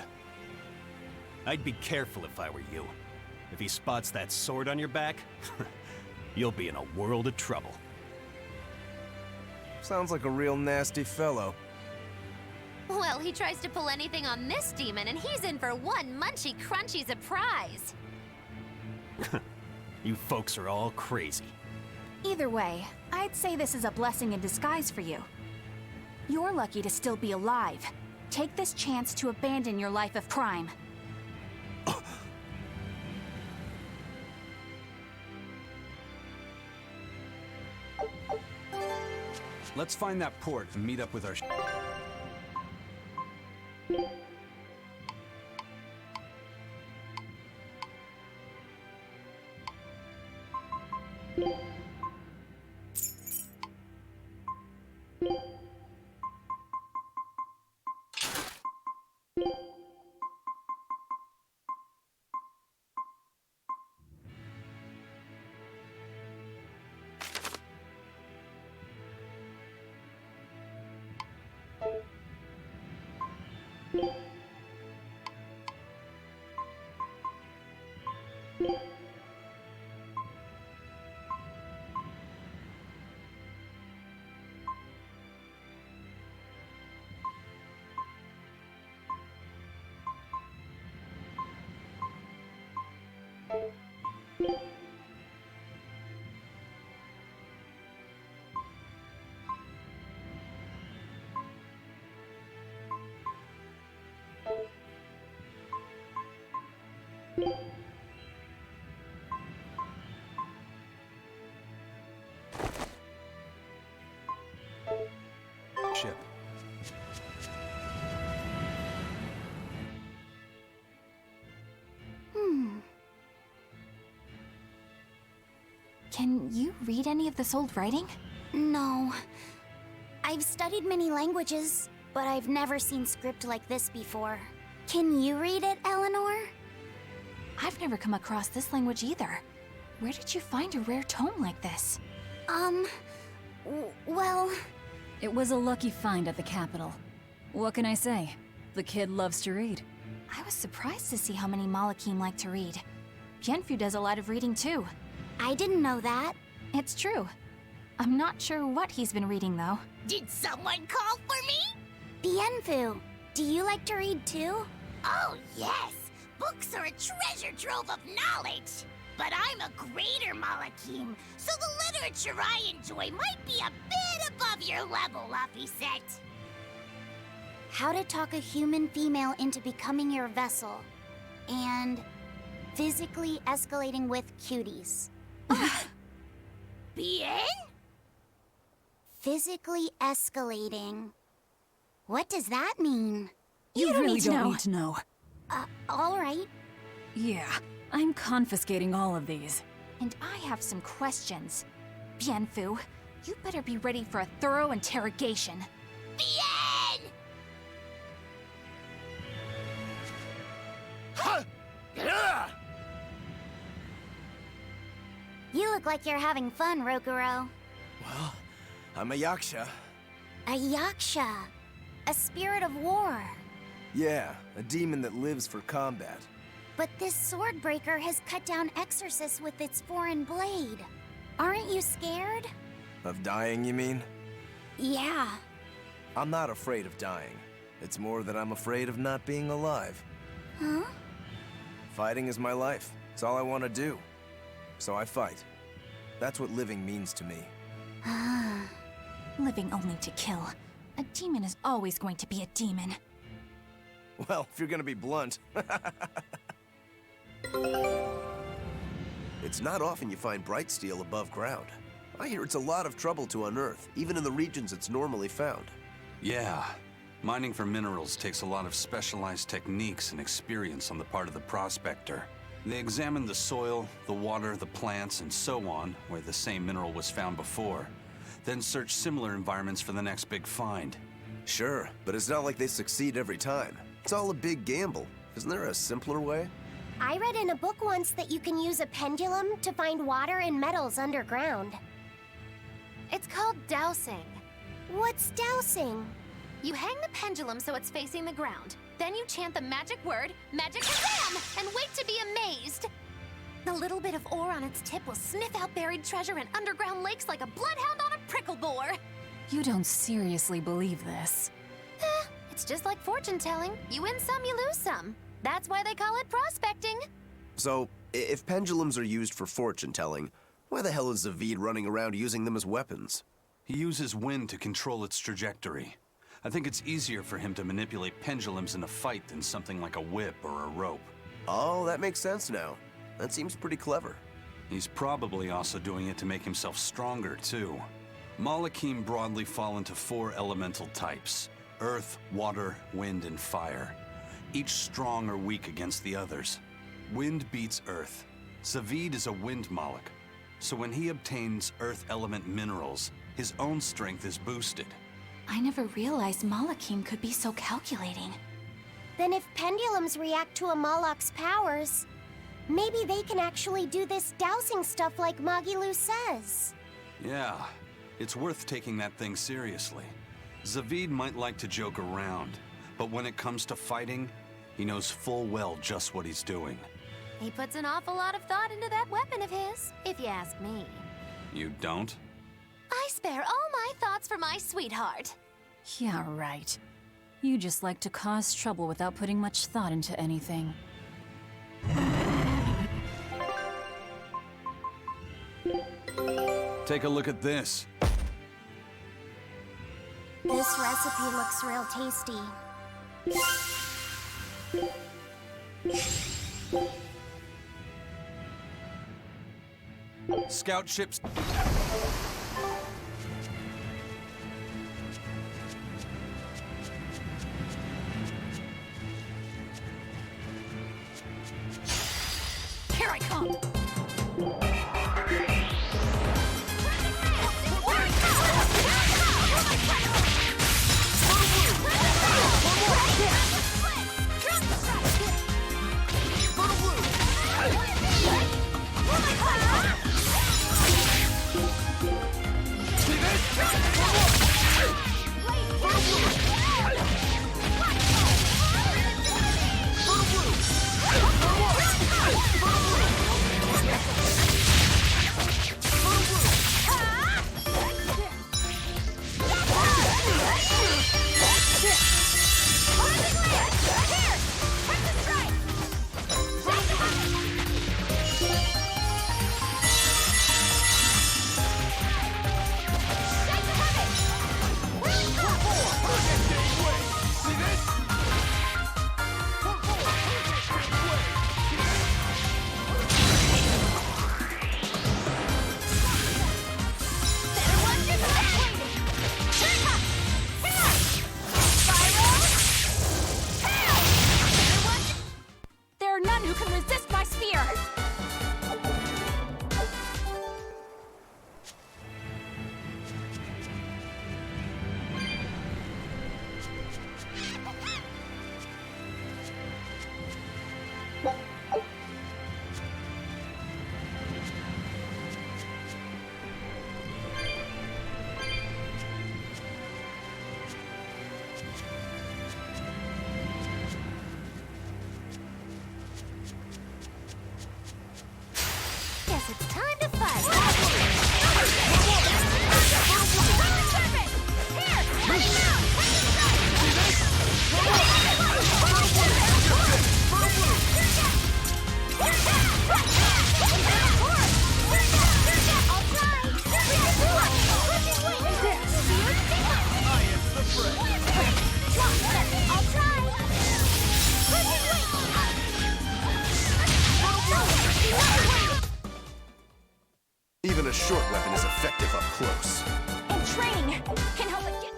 I'd be careful if I were you. If he spots that sword on your back, you'll be in a world of trouble. Sounds like a real nasty fellow. Well, he tries to pull anything on this demon, and he's in for one munchy crunchy surprise. You folks are all crazy. Either way, I'd say this is a blessing in disguise for you. You're lucky to still be alive. Take this chance to abandon your life of crime. Let's find that port and meet up with our ship. Can you read any of this old writing? No. I've studied many languages, but I've never seen script like this before. Can you read it, Eleanor? I've never come across this language either. Where did you find a rare tome like this? Well... It was a lucky find at the capital. What can I say? The kid loves to read. I was surprised to see how many Malakim like to read. Bienfu does a lot of reading too. I didn't know that. It's true. I'm not sure what he's been reading though. Did someone call for me? Bienfu, do you like to read too? Oh, yes. Books are a treasure trove of knowledge. But I'm a greater Malakim, so the literature I enjoy might be a bit above your level, Laphicet. How to talk a human female into becoming your vessel. And physically escalating with cuties. Bien? Physically escalating. What does that mean? You don't really need to don't know. need to know. All right. Yeah, I'm confiscating all of these. And I have some questions. Bienfu, You better be ready for a thorough interrogation. The end! You look like you're having fun, Rokuro. Well, I'm a yaksha. A yaksha. A spirit of war. Yeah, a demon that lives for combat. But this sword breaker has cut down exorcists with its foreign blade. Aren't you scared? Of dying, you mean? Yeah. I'm not afraid of dying. It's more that I'm afraid of not being alive. Huh? Fighting is my life. It's all I want to do. So I fight. That's what living means to me. Ah. Living only to kill. A demon is always going to be a demon. Well, if you're gonna be blunt. It's not often you find bright steel above ground. I hear it's a lot of trouble to unearth, even in the regions it's normally found. Yeah. Mining for minerals takes a lot of specialized techniques and experience on the part of the prospector. They examine the soil, the water, the plants, and so on, where the same mineral was found before. Then search similar environments for the next big find. Sure, but it's not like they succeed every time. It's all a big gamble. Isn't there a simpler way? I read in a book once that you can use a pendulum to find water and metals underground. It's called dowsing. What's dowsing? You hang the pendulum so it's facing the ground. Then you chant the magic word, Magic Kazam, and wait to be amazed. The little bit of ore on its tip will sniff out buried treasure in underground lakes like a bloodhound on a prickle bore. You don't seriously believe this. It's just like fortune telling. You win some, you lose some. That's why they call it prospecting. So, if pendulums are used for fortune telling, why the hell is Zavid running around using them as weapons? He uses wind to control its trajectory. I think it's easier for him to manipulate pendulums in a fight than something like a whip or a rope. Oh, that makes sense now. That seems pretty clever. He's probably also doing it to make himself stronger, too. Malakim broadly fall into 4 elemental types: earth, water, wind, and fire. Each strong or weak against the others. Wind beats earth. Zavid is a wind Moloch, so when he obtains earth element minerals, his own strength is boosted. I never realized Malakim could be so calculating. Then if pendulums react to a Moloch's powers, maybe they can actually do this dowsing stuff like Magilu says. Yeah, it's worth taking that thing seriously. Zavid might like to joke around, but when it comes to fighting, he knows full well just what he's doing. He puts an awful lot of thought into that weapon of his, if you ask me. You don't? I spare all my thoughts for my sweetheart. Yeah, right. You just like to cause trouble without putting much thought into anything. Take a look at this. This recipe looks real tasty. Scout ships. Here I come! guess it's time to fight. Even a short weapon is effective up close. And training can help it get...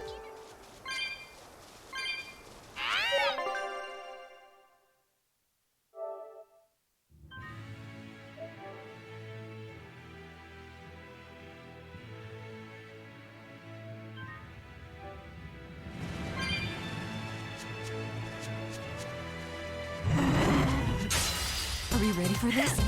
Are we ready for this?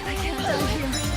I can't die here.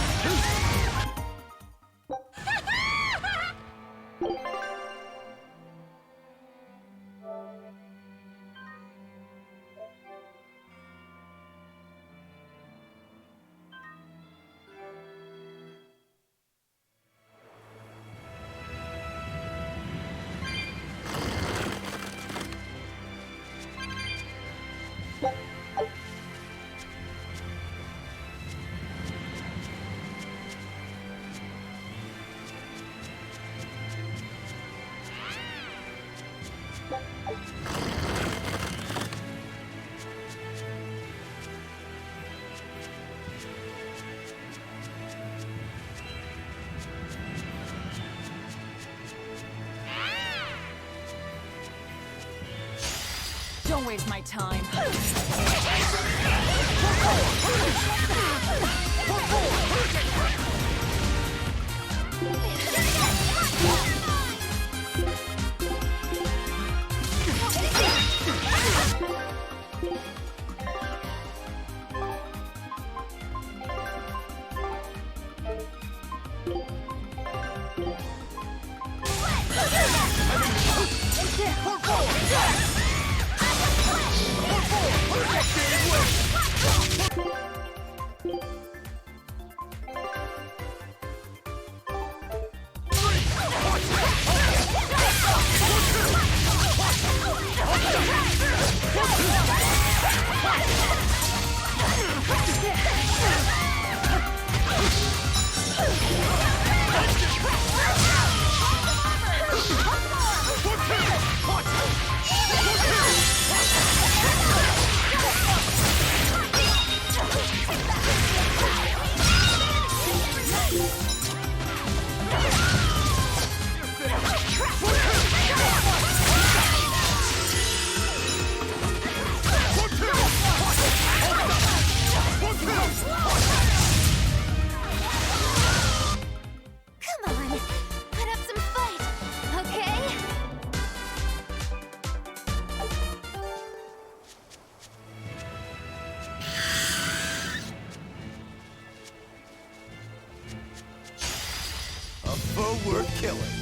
Don't waste my time. worth killing.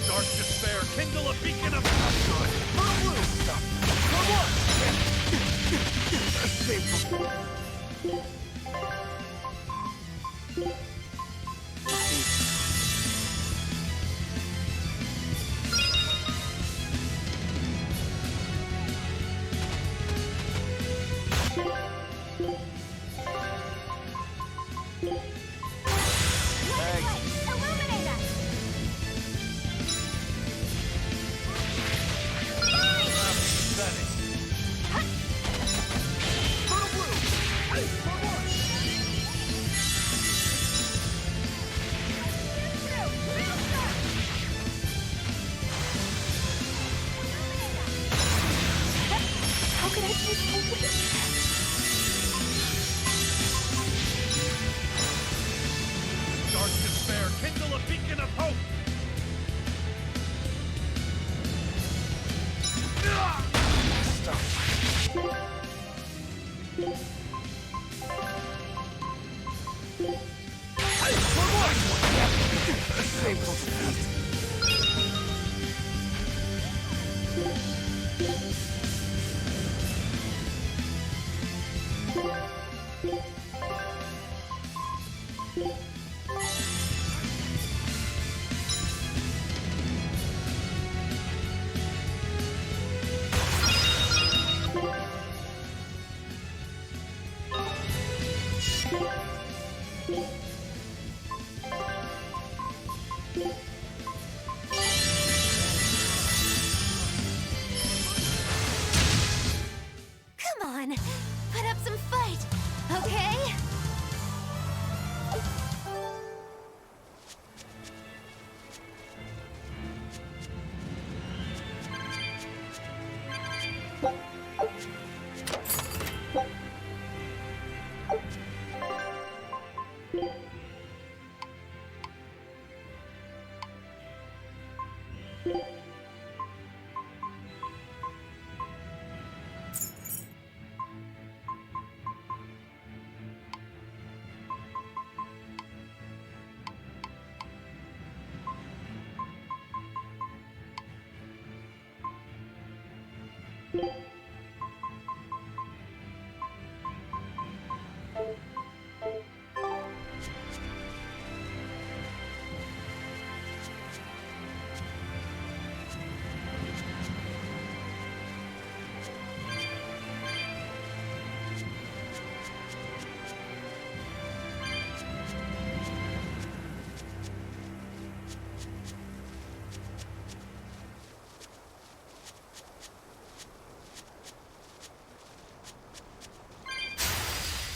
Dark despair, kindle a beacon of good. Come on! Hey, for one!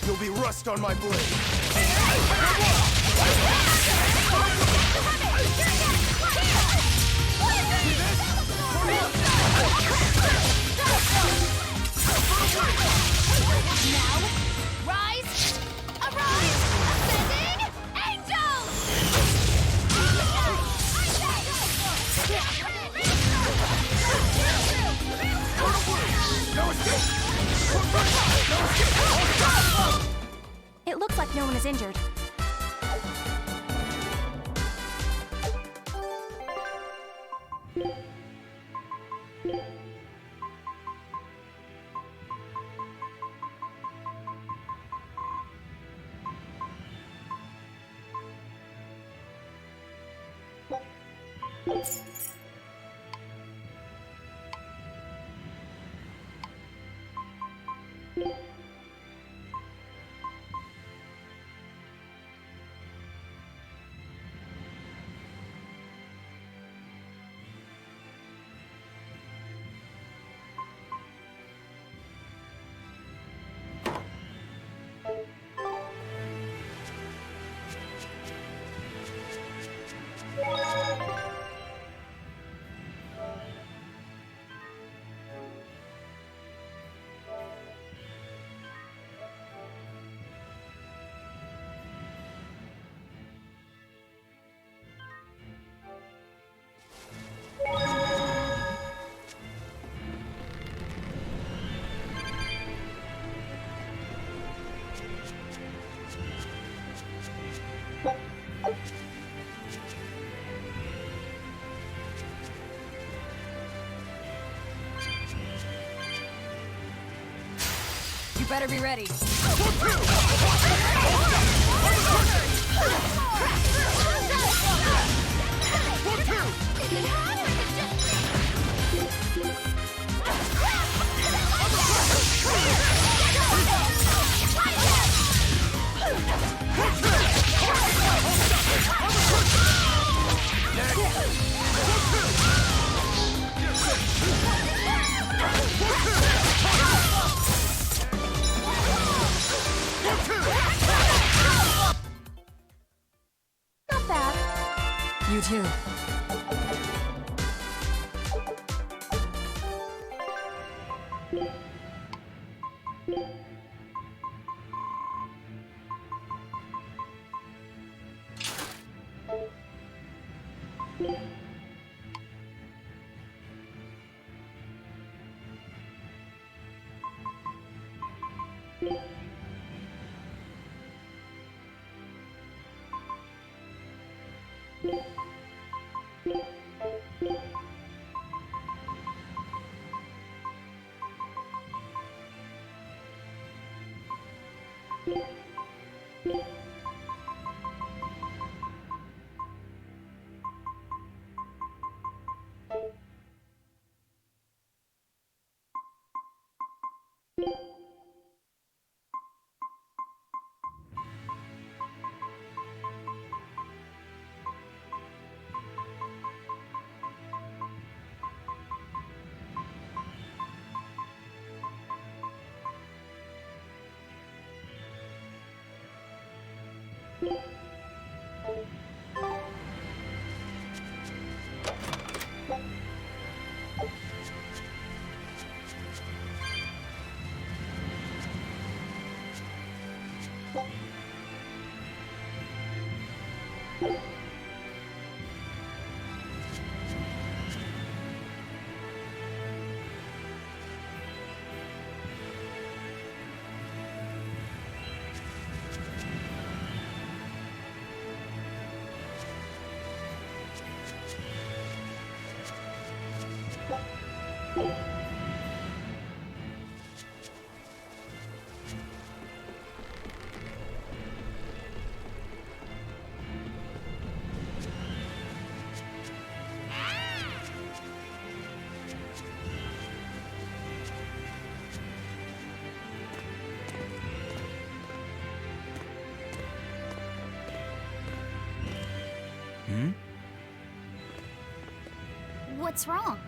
You'll be rust on my blade. Now, rise, arise, ascending angels! It looks like no one is injured. You better be ready. Not bad. You too. What's wrong?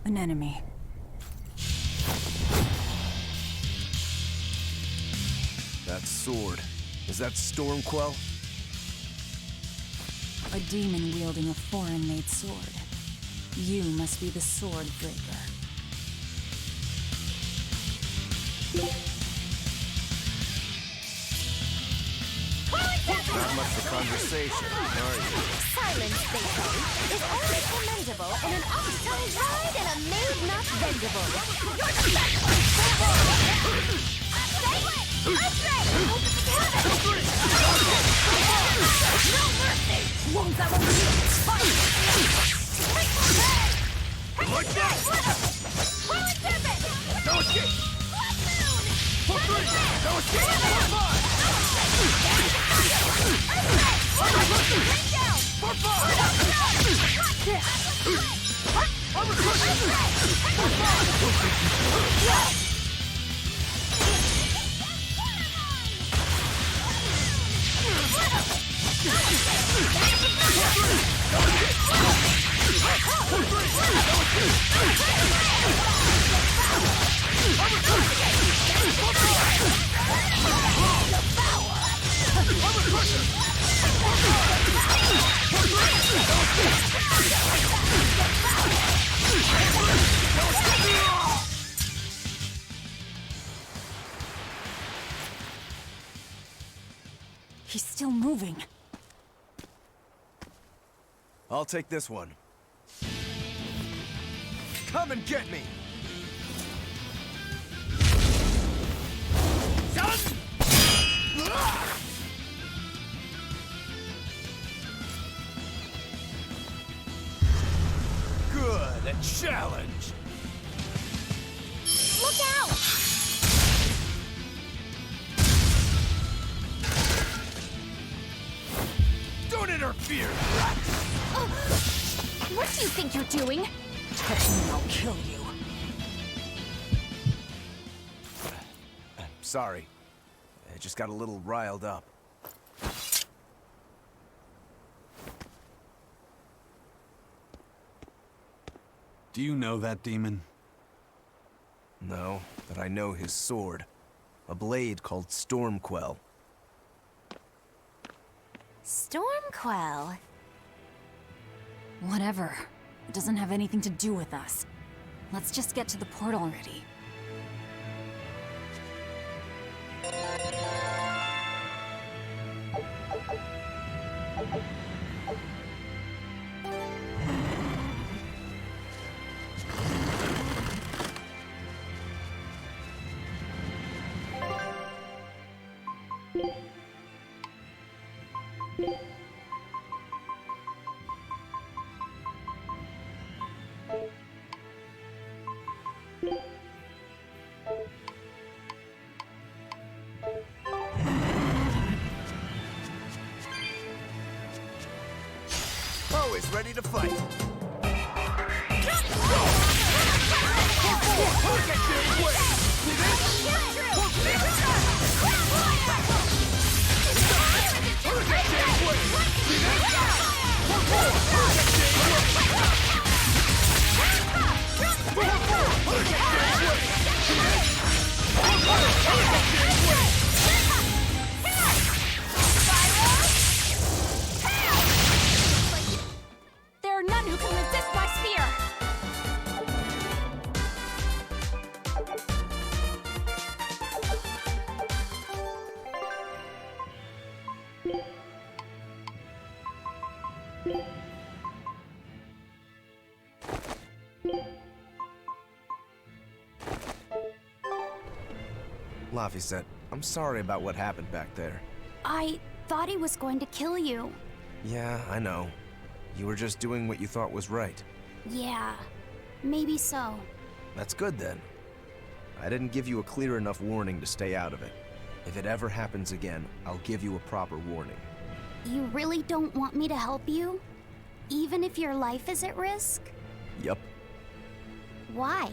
An enemy. That sword. Is that Stormquell? A demon wielding a foreign-made sword. You must be the sword breaker. Not much for conversation, are you? Silence, they say, is only commendable in an ox-tongue dried and a maid not bendable. No mercy! Wounds that will heal! Fire! Like that! Well, it's epic! No escape! For three! No escape! For five! He's still moving. I'll take this one. Come and get me! Good, a challenge. Look out! Don't interfere. What do you think you're doing? Touch me and I'll kill you. Sorry. I just got a little riled up. Do you know that demon? No, but I know his sword. A blade called Stormquell. Stormquell. Whatever. It doesn't have anything to do with us. Let's just get to the port already. Always ready to fight. There are none who can resist my spear! Laphicet, I'm sorry about what happened back there. I thought he was going to kill you. Yeah, I know. You were just doing what you thought was right. Yeah, maybe so. That's good then. I didn't give you a clear enough warning to stay out of it. If it ever happens again, I'll give you a proper warning. You really don't want me to help you? Even if your life is at risk? Yup. Why?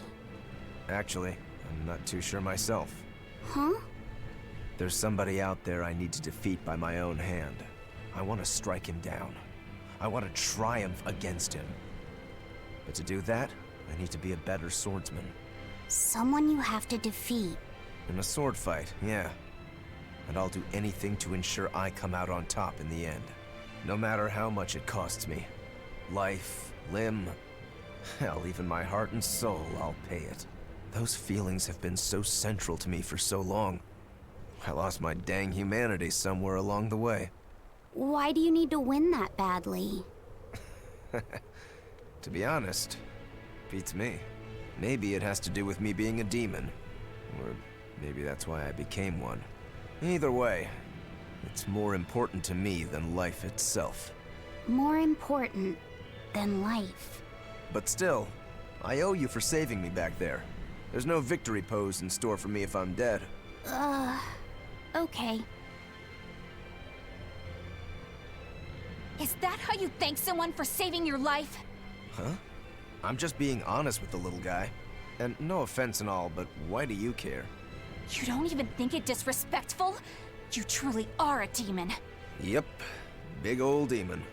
Actually, I'm not too sure myself. Huh? There's somebody out there I need to defeat by my own hand. I want to strike him down. I want to triumph against him. But to do that, I need to be a better swordsman. Someone you have to defeat. In a sword fight, yeah. And I'll do anything to ensure I come out on top in the end. No matter how much it costs me. Life, limb, hell, even my heart and soul, I'll pay it. Those feelings have been so central to me for so long. I lost my dang humanity somewhere along the way. Why do you need to win that badly? To be honest, beats me. Maybe it has to do with me being a demon. Or maybe that's why I became one. Either way, it's more important to me than life itself. More important than life. But still, I owe you for saving me back there. There's no victory pose in store for me if I'm dead. Okay. Is that how you thank someone for saving your life? Huh? I'm just being honest with the little guy. And no offense and all, but why do you care? You don't even think it disrespectful? You truly are a demon. Yep. Big old demon.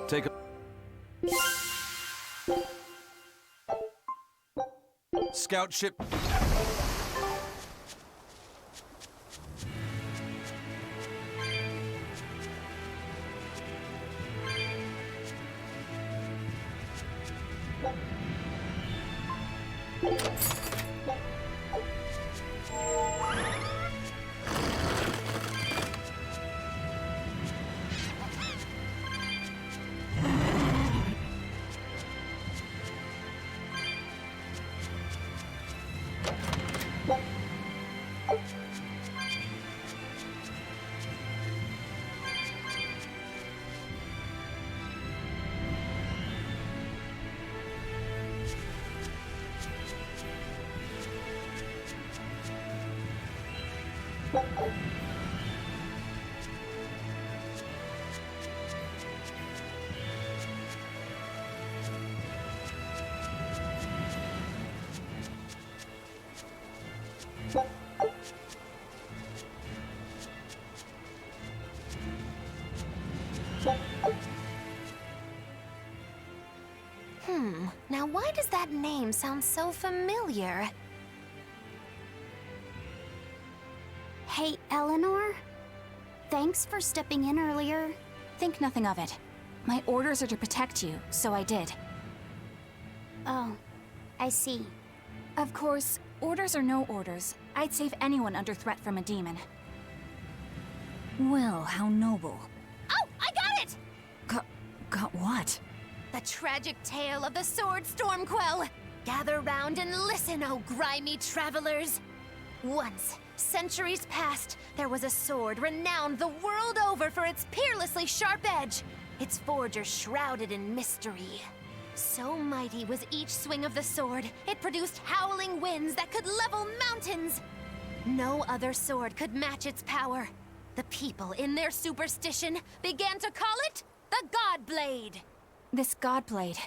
Take a... Scout ship... Now why does that name sound so familiar? Hey, Eleanor? Thanks for stepping in earlier. Think nothing of it. My orders are to protect you, so I did. Oh, I see. Of course, orders or no orders, I'd save anyone under threat from a demon. Well, how noble. Oh, I got it! Got what? The tragic tale of the sword Stormquell. Gather round and listen, oh grimy travelers. Once, centuries past, there was a sword renowned the world over for its peerlessly sharp edge, its forger shrouded in mystery. So mighty was each swing of the sword, it produced howling winds that could level mountains. No other sword could match its power. The people, in their superstition, began to call it the God Blade. This Godblade,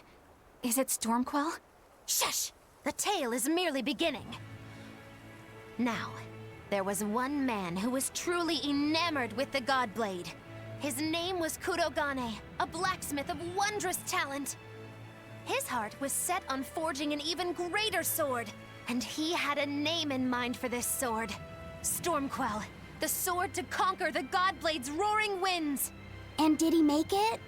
is it Stormquell? Shush! The tale is merely beginning. Now, there was one man who was truly enamored with the Godblade. His name was Kurogane, a blacksmith of wondrous talent. His heart was set on forging an even greater sword, and he had a name in mind for this sword. Stormquell, the sword to conquer the Godblade's roaring winds. And did he make it?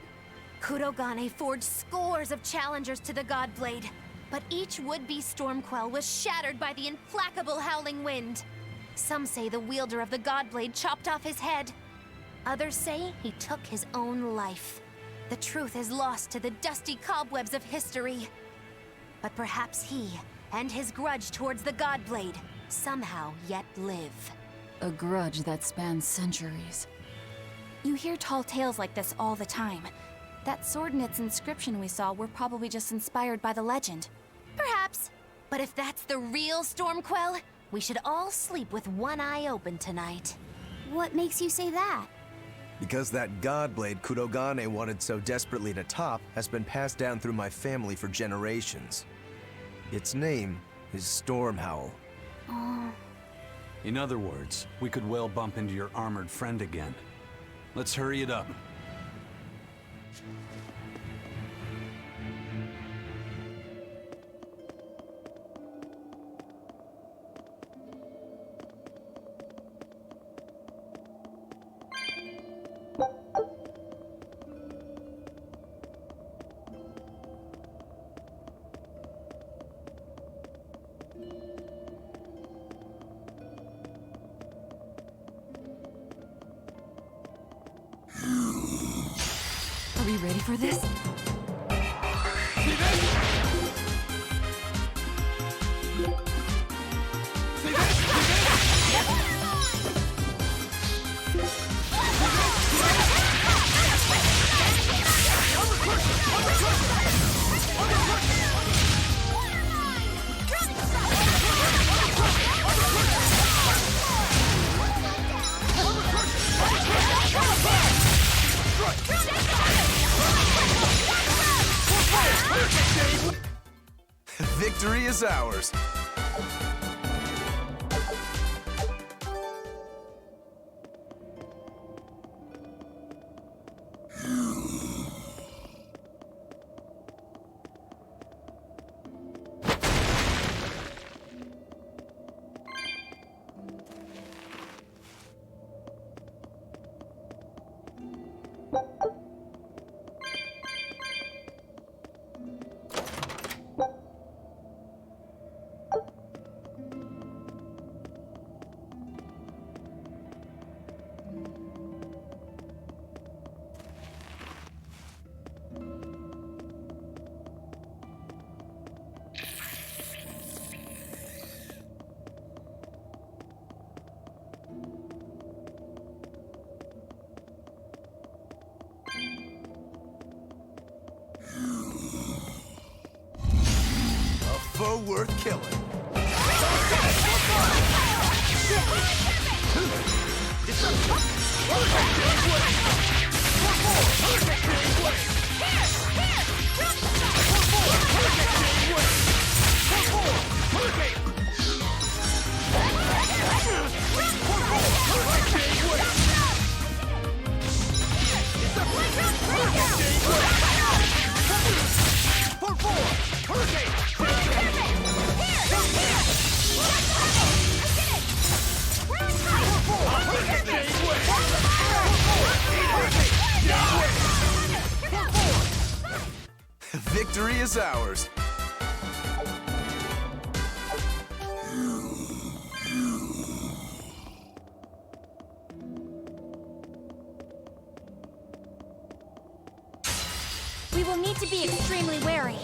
Kurogane forged scores of challengers to the Godblade, but each would-be Stormquell was shattered by the implacable howling wind. Some say the wielder of the Godblade chopped off his head. Others say he took his own life. The truth is lost to the dusty cobwebs of history. But perhaps he, and his grudge towards the Godblade, somehow yet live. A grudge that spans centuries. You hear tall tales like this all the time. That sword and its inscription we saw were probably just inspired by the legend. Perhaps. But if that's the real Stormquell, we should all sleep with one eye open tonight. What makes you say that? Because that Godblade Kurogane wanted so desperately to top has been passed down through my family for generations. Its name is Stormhowl. In other words, we could well bump into your armored friend again. Let's hurry it up. Are we ready for this? Victory is ours. A foe worth killing. Victory is ours. We will need to be extremely wary.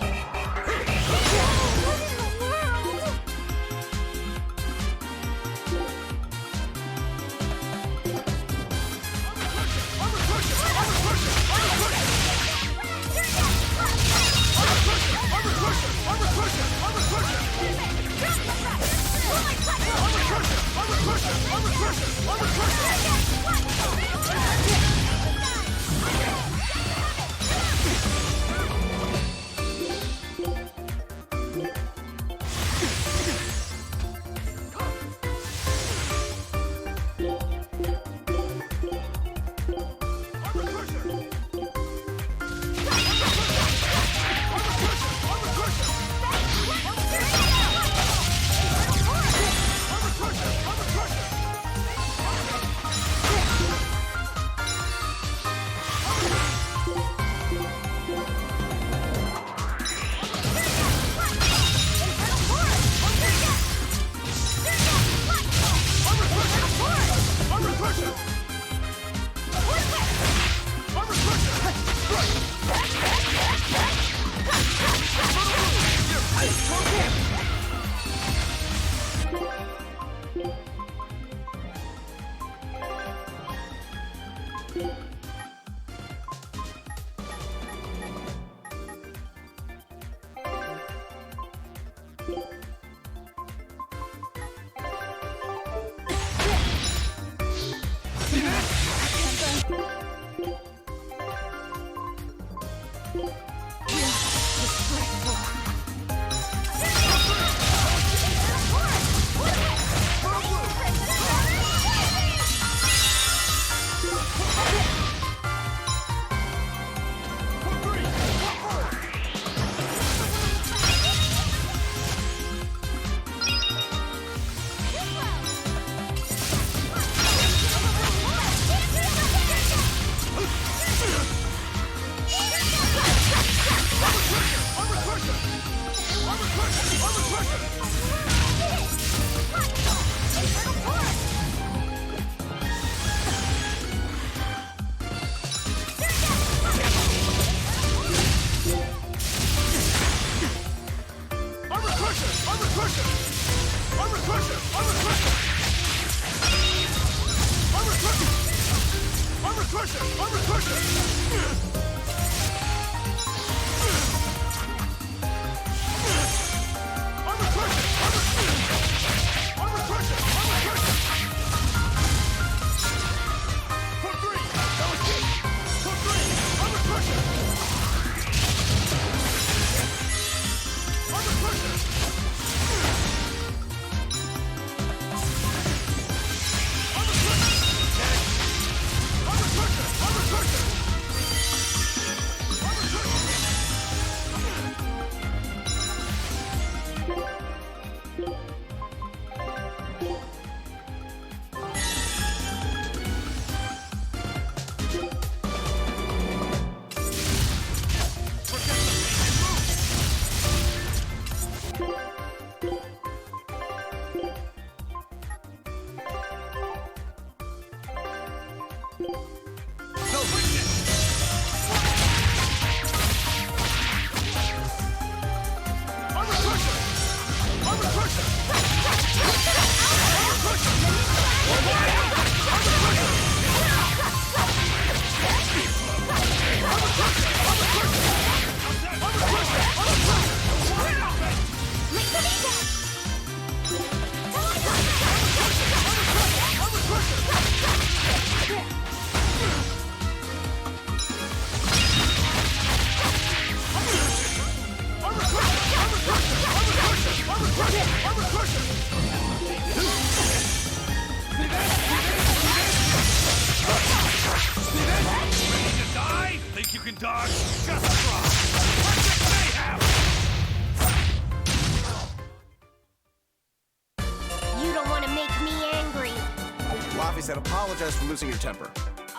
Said apologize for losing your temper.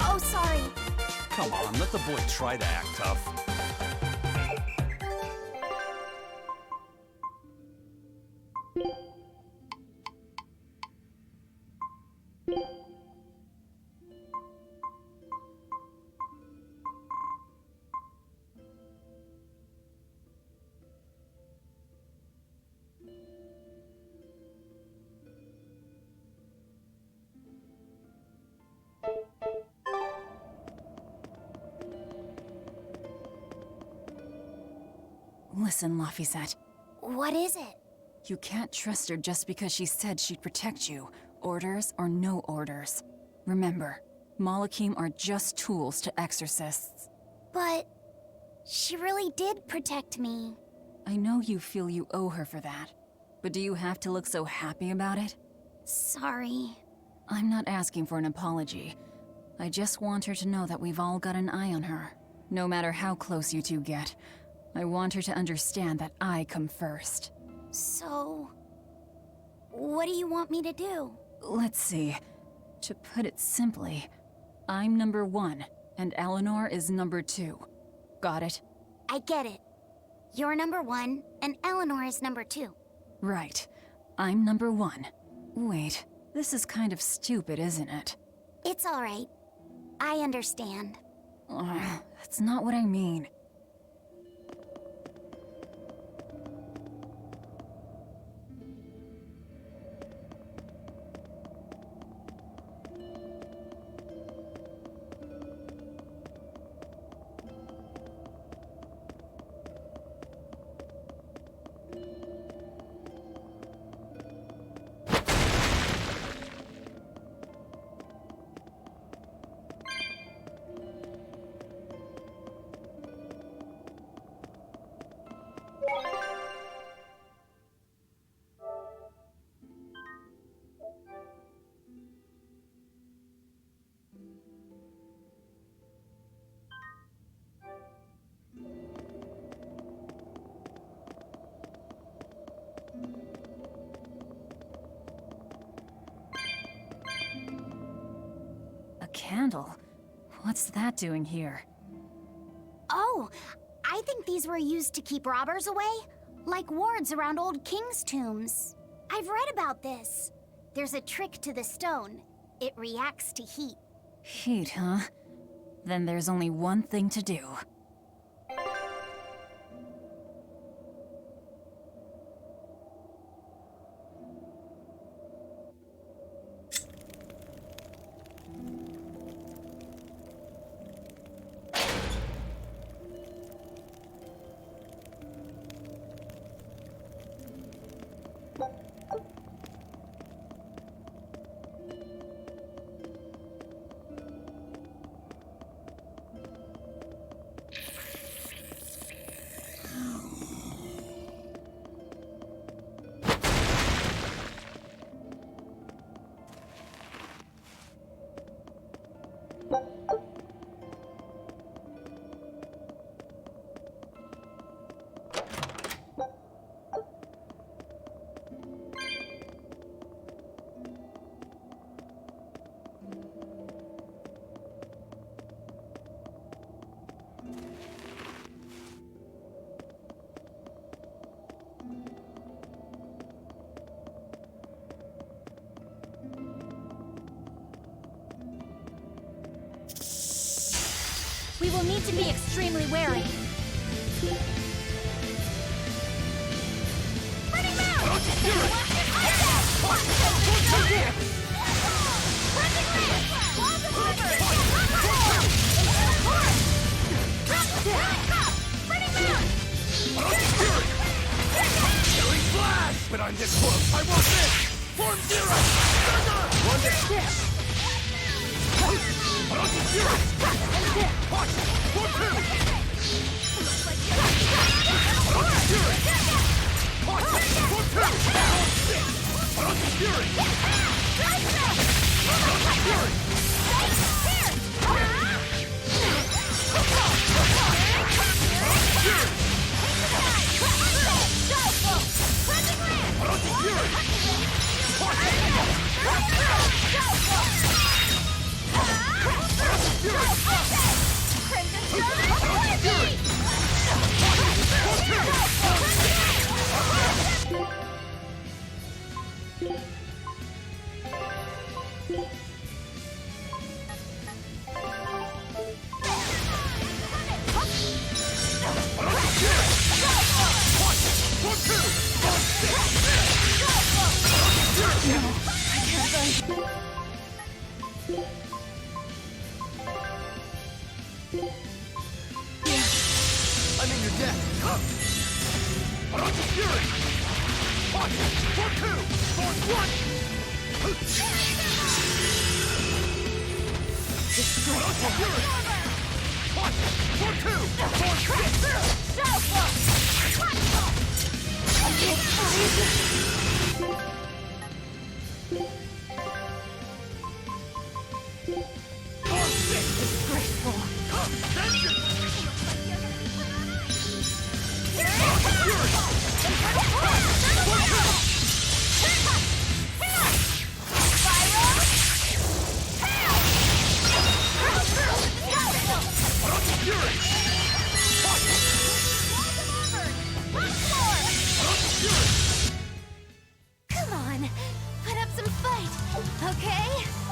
Oh, sorry. Come on, let the boy try to act tough. Listen, Laphicet. What is it? You can't trust her just because she said she'd protect you, orders or no orders. Remember, Malakim are just tools to exorcists. But she really did protect me. I know you feel you owe her for that, but do you have to look so happy about it? Sorry. I'm not asking for an apology. I just want her to know that we've all got an eye on her. No matter how close you two get, I want her to understand that I come first. So, what do you want me to do? Let's see. To put it simply, I'm number 1, and Eleanor is number 2. Got it? I get it. You're number 1, and Eleanor is number 2. Right. I'm number 1. Wait, this is kind of stupid, isn't it? It's alright. I understand. That's not what I mean. Candle? What's that doing here? Oh, I think these were used to keep robbers away, like wards around old kings' tombs. I've read about this. There's a trick to the stone. It reacts to heat. Heat, huh? Then there's only one thing to do. We will need to be extremely wary. Running mount! Killing flash! But I'm this close, I won't miss! Form zero! One step! Watch! For two! Watch! For two! Fury! I'm in your debt. Baronto Fury! Watch! For 2! For 1! Baronto Fury! Watch! For 2! For 6! Disgraceful. Come! Vengeance! Come on, put up some fight, okay?